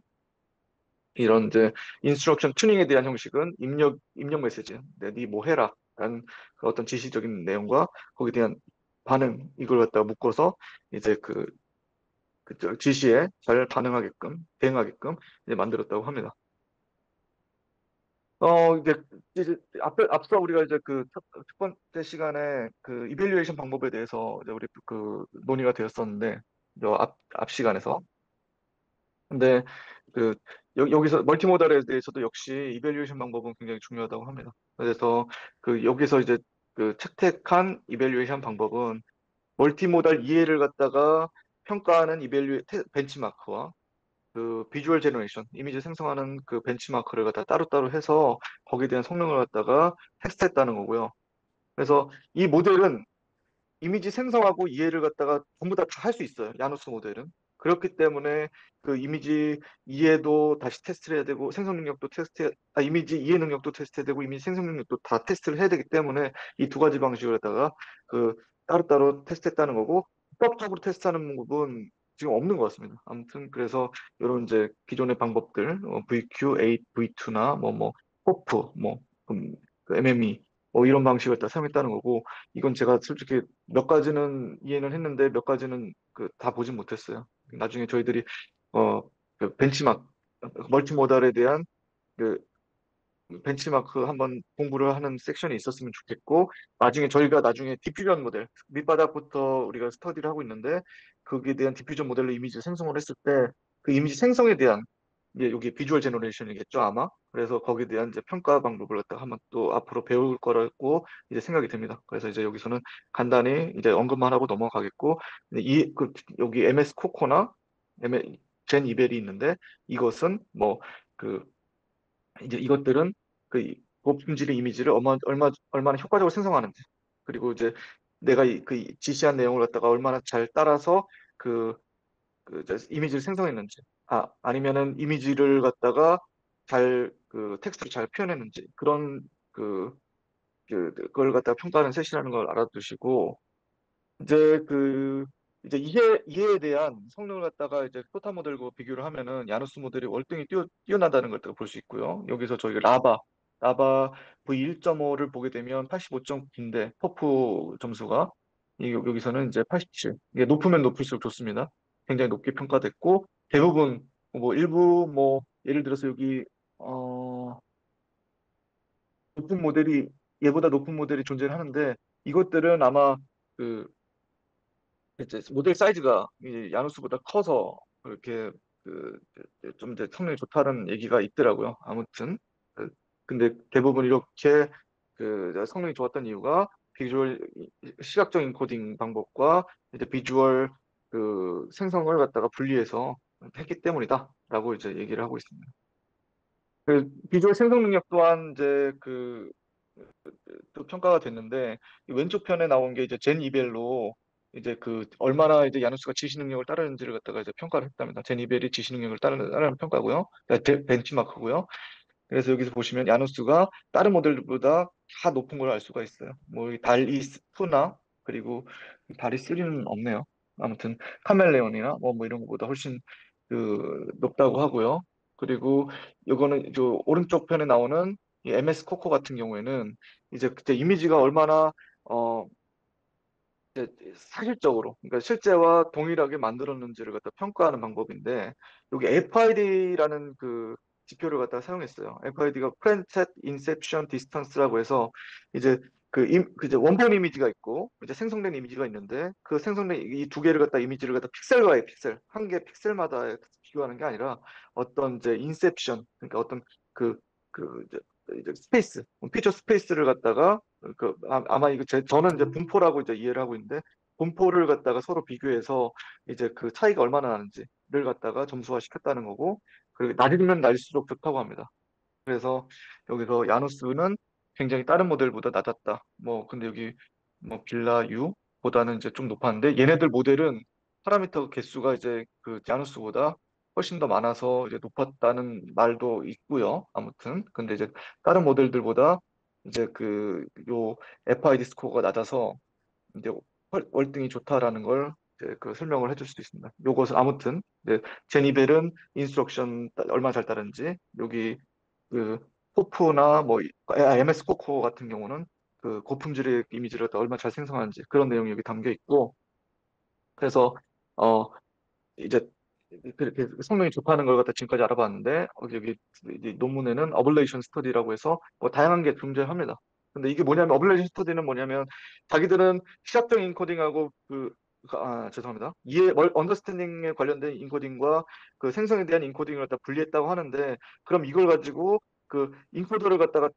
이런 이제 인스트럭션 튜닝에 대한 형식은 입력 메시지, 네 뭐 해라 라는 그 어떤 지시적인 내용과 거기에 대한 반응 이걸 갖다가 묶어서 이제 저 지시에 잘 반응하게끔 대응하게끔 이제 만들었다고 합니다. 이제 앞서 우리가 이제 첫 번째 시간에 그 이밸류에이션 방법에 대해서 이제 우리 논의가 되었었는데 앞 시간에서 근데 여기서 멀티모달에 대해서도 역시 이밸류에이션 방법은 굉장히 중요하다고 합니다. 그래서 여기서 이제 채택한 이밸류에이션 방법은 멀티모달 이해를 갖다가 평가하는 벤치마크와 비주얼 제너레이션, 이미지 생성하는 그 벤치마크를 갖다 따로따로 해서 거기에 대한 성능을 갖다가 테스트했다는 거고요. 그래서 이 모델은 이미지 생성하고 이해를 갖다가 전부 다 할 수 있어요. 야누스 모델은. 그렇기 때문에 그 이미지 이해도 다시 테스트를 해야 되고 이미지 이해 능력도 테스트해야 되고 이미지 생성 능력도 다 테스트를 해야 되기 때문에 이 두 가지 방식을 갖다가 그 따로따로 테스트했다는 거고 합법적으로 테스트하는 부분 지금 없는 것 같습니다. 아무튼 그래서 이런 이제 기존의 방법들 VQ8, V2나 호프, MME 이런 방식을 다 사용했다는 거고 이건 제가 솔직히 몇 가지는 이해는 했는데 몇 가지는 다 보진 못했어요. 나중에 저희들이 어, 벤치마크 멀티모달에 대한 그 벤치마크 한번 공부를 하는 섹션이 있었으면 좋겠고 저희가 나중에 디퓨전 모델 밑바닥부터 우리가 스터디를 하고 있는데 거기에 대한 디퓨전 모델로 이미지 생성을 했을 때 그 이미지 생성에 대한 이제 여기 비주얼 제너레이션이겠죠 아마 그래서 거기에 대한 이제 평가 방법을 갖다 한번 또 앞으로 배울 거라고 이제 생각이 됩니다. 그래서 이제 여기서는 간단히 이제 언급만 하고 넘어가겠고 여기 MS 코코나 젠 이벨이 있는데 이것은 그 이제 이것들은 고품질의 이미지를 얼마나 효과적으로 생성하는지, 그리고 이제 내가 지시한 내용을 갖다가 얼마나 잘 따라서 그, 이제 이미지를 생성했는지, 아니면은 이미지를 갖다가 텍스트로 잘 표현했는지, 그, 그걸 갖다가 평가하는 셋이라는 걸 알아두시고, 이제 이해에 대한 성능을 갖다가 이제 포타 모델과 비교를 하면은 야누스 모델이 월등히 뛰어나다는 걸 볼 수 있고요. 여기서 저희 라바 V1.5를 보게 되면 85.9인데 퍼프 점수가 여기서는 이제 87. 이게 높으면 높을수록 좋습니다. 굉장히 높게 평가됐고 대부분 일부 예를 들어서 여기 어 높은 모델이 얘보다 높은 모델이 존재를 하는데 이것들은 아마 그 이제 모델 사이즈가 이 야누스보다 커서 그렇게 좀 이제 성능이 좋다는 얘기가 있더라고요. 아무튼 그, 근데 대부분 이렇게 성능이 좋았던 이유가 비주얼 시각적 인코딩 방법과 이제 비주얼 생성을 갖다가 분리해서 했기 때문이다라고 이제 얘기를 하고 있습니다. 비주얼 생성 능력 또한 이제 또 평가가 됐는데 이 왼쪽 편에 나온 게 이제 젠 이벨로 이제 얼마나 이제 야누스가 지시 능력을 따르는지를 갖다가 이제 평가를 했답니다. 젠 이벨이 지시 능력을 따르는 평가고요. 벤치마크고요. 그래서 여기서 보시면 야누스가 다른 모델보다 다 높은 걸 알 수가 있어요. 이 달이 2나 그리고 달이 3는 없네요. 아무튼 카멜레온이나 이런 것보다 훨씬 높다고 하고요. 그리고 요거는 오른쪽 편에 나오는 이 MS 코코 같은 경우에는 이제 그때 이미지가 얼마나 어 이제 사실적으로 그러니까 실제와 동일하게 만들었는지를 갖다 평가하는 방법인데 여기 FID라는 지표를 갖다 사용했어요. FID가 Printed Inception Distance라고 해서 이제 그 이제 원본 이미지가 있고 이제 생성된 이미지가 있는데 그 생성된 이 두 개를 갖다 이미지를 갖다 픽셀과의 픽셀 한 개 픽셀마다 비교하는 게 아니라 어떤 이제 인셉션 그러니까 어떤 그 이제 스페이스 피처 스페이스를 갖다가 아마 이거 저는 이제 분포라고 이제 이해를 하고 있는데 분포를 갖다가 서로 비교해서 이제 그 차이가 얼마나 나는지를 갖다가 점수화 시켰다는 거고 그리고 낮으면 낮을수록 좋다고 합니다. 그래서 여기서 야누스는 굉장히 다른 모델보다 낮았다. 뭐 근데 여기 뭐 빌라 U보다는 이제 좀 높았는데 얘네들 모델은 파라미터 개수가 이제 그 야누스보다 훨씬 더 많아서 이제 높았다는 말도 있고요. 아무튼 근데 이제 다른 모델들보다 이제 그 요 FID 스코어가 낮아서 이제 월등히 좋다라는 걸 이제 그 설명을 해줄 수 있습니다. 요것은 아무튼 이제 제니벨은 인스트럭션 얼마나 잘 따르는지 여기 그 포프나 뭐 MS 코코 같은 경우는 그 고품질의 이미지를 갖다 얼마나 잘 생성하는지 그런 내용이 여기 담겨 있고 그래서 어 이제 그렇게 성능이 좋다는 걸 갖다 지금까지 알아봤는데 여기 이 논문에는 어블레이션 스터디라고 해서 뭐 다양한 게 존재합니다. 근데 이게 뭐냐면 어블레이션 스터디는 뭐냐면 자기들은 시각적 인코딩하고 죄송합니다. 언더스탠딩에 관련된 인코딩과 그 생성에 대한 인코딩을 갖다 분리했다고 하는데 그럼 이걸 가지고 그 인코더를 갖다가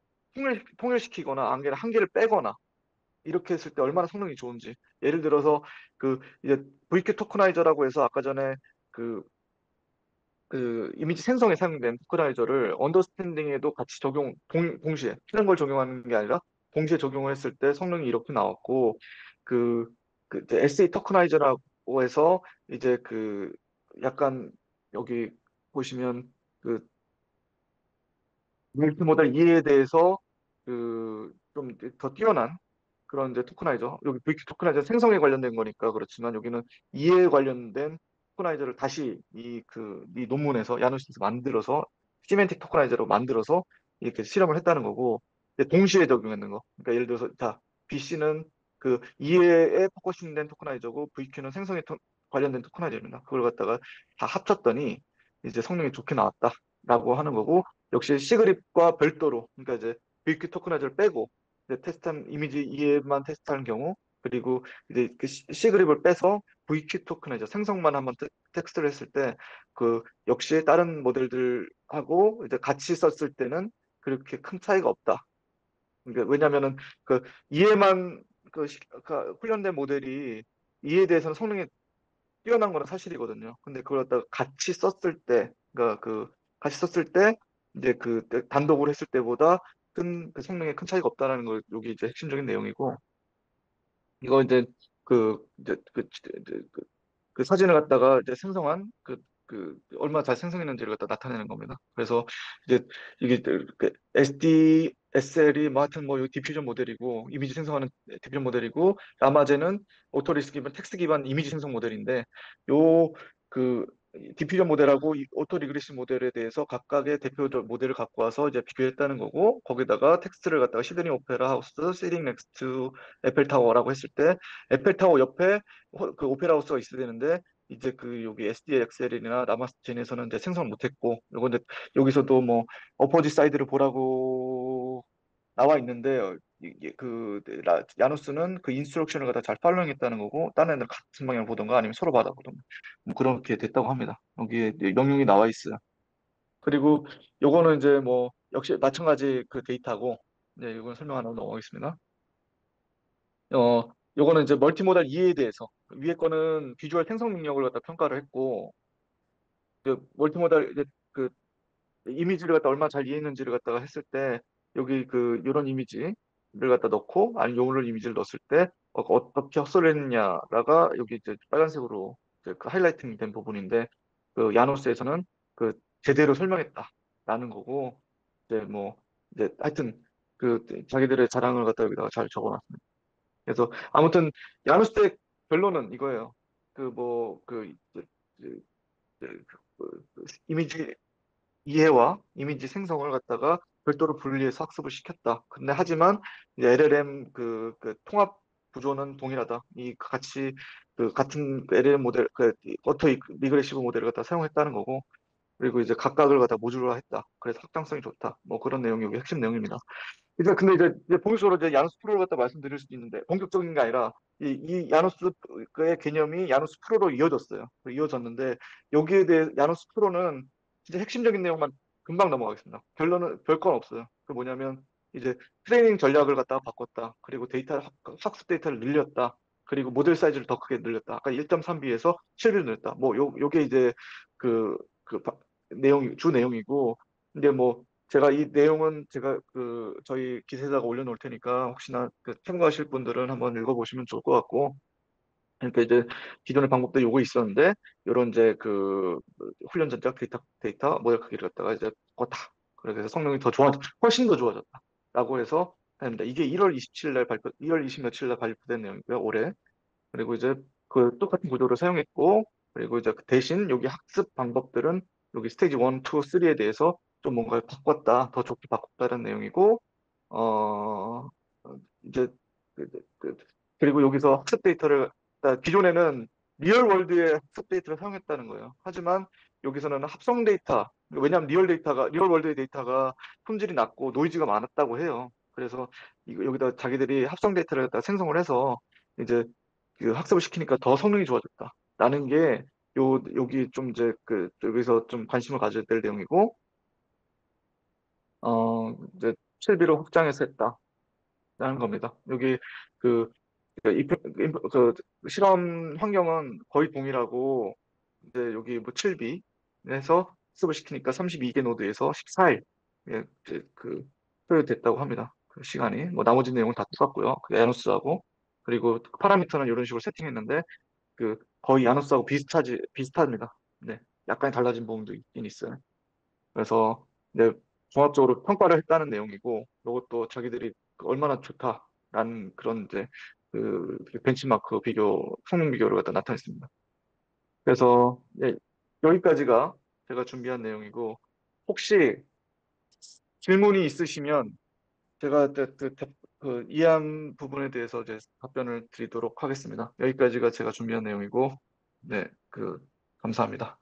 통일시키거나 한 개를 빼거나 이렇게 했을 때 얼마나 성능이 좋은지. 예를 들어서 그 이제 VQ 토커나이저라고 해서 아까 전에 그, 그 이미지 생성에 사용된 토커나이저를 언더스탠딩에도 같이 동시에 다른 걸 적용하는 게 아니라 동시에 적용을 했을 때 성능이 이렇게 나왔고 그, 그 이제 SA 토커나이저라고 해서 이제 그 약간 여기 보시면 그 멀티모달 이해에 대해서 그 좀 더 뛰어난 그런 이제 토크나이저 여기 VQ 토크나이저 생성에 관련된 거니까 그렇지만 여기는 이해에 관련된 토크나이저를 다시 이 논문에서 야누스에서 만들어서 시멘틱 토크나이저로 만들어서 이렇게 실험을 했다는 거고 이제 동시에 적용하는 거. 그러니까 예를 들어서 자 BC는 그 이해에 포커싱된 토크나이저고 VQ는 생성에 관련된 토크나이저입니다. 그걸 갖다가 다 합쳤더니 이제 성능이 좋게 나왔다라고 하는 거고 역시 시그립과 별도로 그러니까 이제 VQ 토크나이저를 빼고 이제 테스트한 이미지 이해만 테스트하는 경우 그리고 이제 그 C그립을 빼서 VQ 토큰이죠. 생성만 한번 텍스트를 했을 때 그 역시 다른 모델들하고 이제 같이 썼을 때는 그렇게 큰 차이가 없다. 그러니까 왜냐면은 그 이해만 훈련된 모델이 이해에 대해서는 성능이 뛰어난 거는 사실이거든요. 근데 그걸 갖다가 같이 썼을 때, 그러니까 그 같이 썼을 때 이제 그 단독으로 했을 때보다 그 성능에 큰 차이가 없다라는 거 여기 이제 핵심적인 내용이고 이거 이제 그 사진을 갖다가 이제 생성한 얼마나 잘 생성했는지를 갖다 나타내는 겁니다. 그래서 이제 이게 그 SD, SL이 뭐 하여튼 뭐 디퓨전 모델이고 이미지 생성하는 디퓨전 모델이고 라마제는 오토리스 기반 텍스트 기반 이미지 생성 모델인데 요 그 디퓨전 모델하고 이 오토 리그레션 모델에 대해서 각각의 대표적 모델을 갖고 와서 이제 비교했다는 거고 거기다가 텍스트를 갖다가 시드니 오페라 하우스 시링 넥스트 에펠타워라고 했을 때 에펠타워 옆에 그 오페라 하우스가 있어야 되는데 이제 그 여기 SDXL이나 라마스젠에서는 이제 생성을 못했고 요거 이제 여기서도 뭐 어퍼지 사이드를 보라고 나와 있는데 이게 야누스는 그 인스트럭션을 갖다 잘 팔로잉했다는 거고 다른 애들 같은 방향을 보던가 아니면 서로 받아보던가 뭐 그렇게 됐다고 합니다. 여기에 이제 명령이 나와 있어요. 그리고 요거는 이제 뭐 역시 마찬가지 그 데이터고 이제 이건 설명 하나 넘어가겠습니다. 요거는 이제 멀티모달 이해에 대해서 위에 거는 비주얼 생성 능력을 갖다 평가를 했고 그 멀티모달 이제 그 이미지를 갖다 얼마나 잘 이해했는지를 갖다가 했을 때 여기 그 이런 이미지를 갖다 넣고 아니면 요런 이미지를 넣었을 때 어떻게 흡수를 했느냐가 여기 이제 빨간색으로 이제 그 하이라이팅 된 부분인데 그 야노스에서는 그 제대로 설명했다라는 거고 이제 뭐 이제 하여튼 그 자기들의 자랑을 갖다 여기다가 잘 적어놨습니다. 그래서 아무튼 야누스텍 결론은 이거예요. 이미지 이해와 이미지 생성을 갖다가 별도로 분리해서 학습을 시켰다. 근데 하지만 이제 LLM 통합 구조는 동일하다. 이 같이 그 같은 LLM 모델 그 어토 리그레시브 모델을 갖다 사용했다는 거고 그리고 이제 각각을 갖다 모듈화했다. 그래서 확장성이 좋다. 뭐 그런 내용이 여기 핵심 내용입니다. 그러니까 근데 이제 본격적으로 이제 야누스 프로를 갖다 말씀드릴 수도 있는데 본격적인 게 아니라 이 야누스의 개념이 야누스 프로로 이어졌어요. 이어졌는데 여기에 대해 야누스 프로는 진짜 핵심적인 내용만 금방 넘어가겠습니다. 결론은 별 건 없어요. 그 뭐냐면 이제 트레이닝 전략을 갖다가 바꿨다. 그리고 학습 데이터를 늘렸다. 그리고 모델 사이즈를 더 크게 늘렸다. 아까 1.3B에서 7B를 늘렸다. 뭐 요게 이제 그, 그 주 내용이고 근데 뭐 제가 이 내용은 제가 저희 기세다가 올려놓을 테니까 혹시나 참고하실 분들은 한번 읽어보시면 좋을 것 같고 그러니까 이제 기존의 방법도 요거 있었는데 요런 이제 훈련 전략 데이터 모델 크기를 갖다가 이제 바꿨다. 그래서 성능이 훨씬 더 좋아졌다라고 해서 합니다. 이게 1월 27일 날 1월 20 며칠 날 발표된 내용이고요. 올해. 그리고 이제 그 똑같은 구조를 사용했고, 그리고 이제 그 대신 여기 학습 방법들은 여기 스테이지 1, 2, 3에 대해서 좀 뭔가 바꿨다, 더 좋게 바꿨다는 내용이고, 어, 이제, 그, 그, 그리고 여기서 학습 데이터를, 그러니까 기존에는 리얼 월드의 학습 데이터를 사용했다는 거예요. 하지만 여기서는 합성 데이터, 왜냐하면 리얼 월드의 데이터가 품질이 낮고 노이즈가 많았다고 해요. 그래서 여기다 자기들이 합성 데이터를 갖다 생성을 해서 이제 학습을 시키니까 더 성능이 좋아졌다. 라는 게 여기 좀 이제 여기서 좀 관심을 가져야 될 내용이고, 이제 실비로 확장해서 했다라는 겁니다. 여기 그, 실험 환경은 거의 동일하고, 이제 여기 뭐 7B에서 학습을 시키니까 32개 노드에서 14일, 예, 이제 소요됐다고 합니다. 그 시간이. 뭐 나머지 내용은 다 똑같고요. 그 야누스하고. 그리고 파라미터는 이런 식으로 세팅했는데, 거의 야누스하고 비슷합니다. 네, 약간 달라진 부분도 있긴 있어요. 그래서 네, 종합적으로 평가를 했다는 내용이고, 이것도 자기들이 얼마나 좋다라는 그런 이제 벤치마크 성능 비교를 갖다 나타냈습니다. 그래서 네, 여기까지가 제가 준비한 내용이고, 혹시 질문이 있으시면 제가 이해한 부분에 대해서 이제 답변을 드리도록 하겠습니다. 여기까지가 제가 준비한 내용이고, 네, 감사합니다.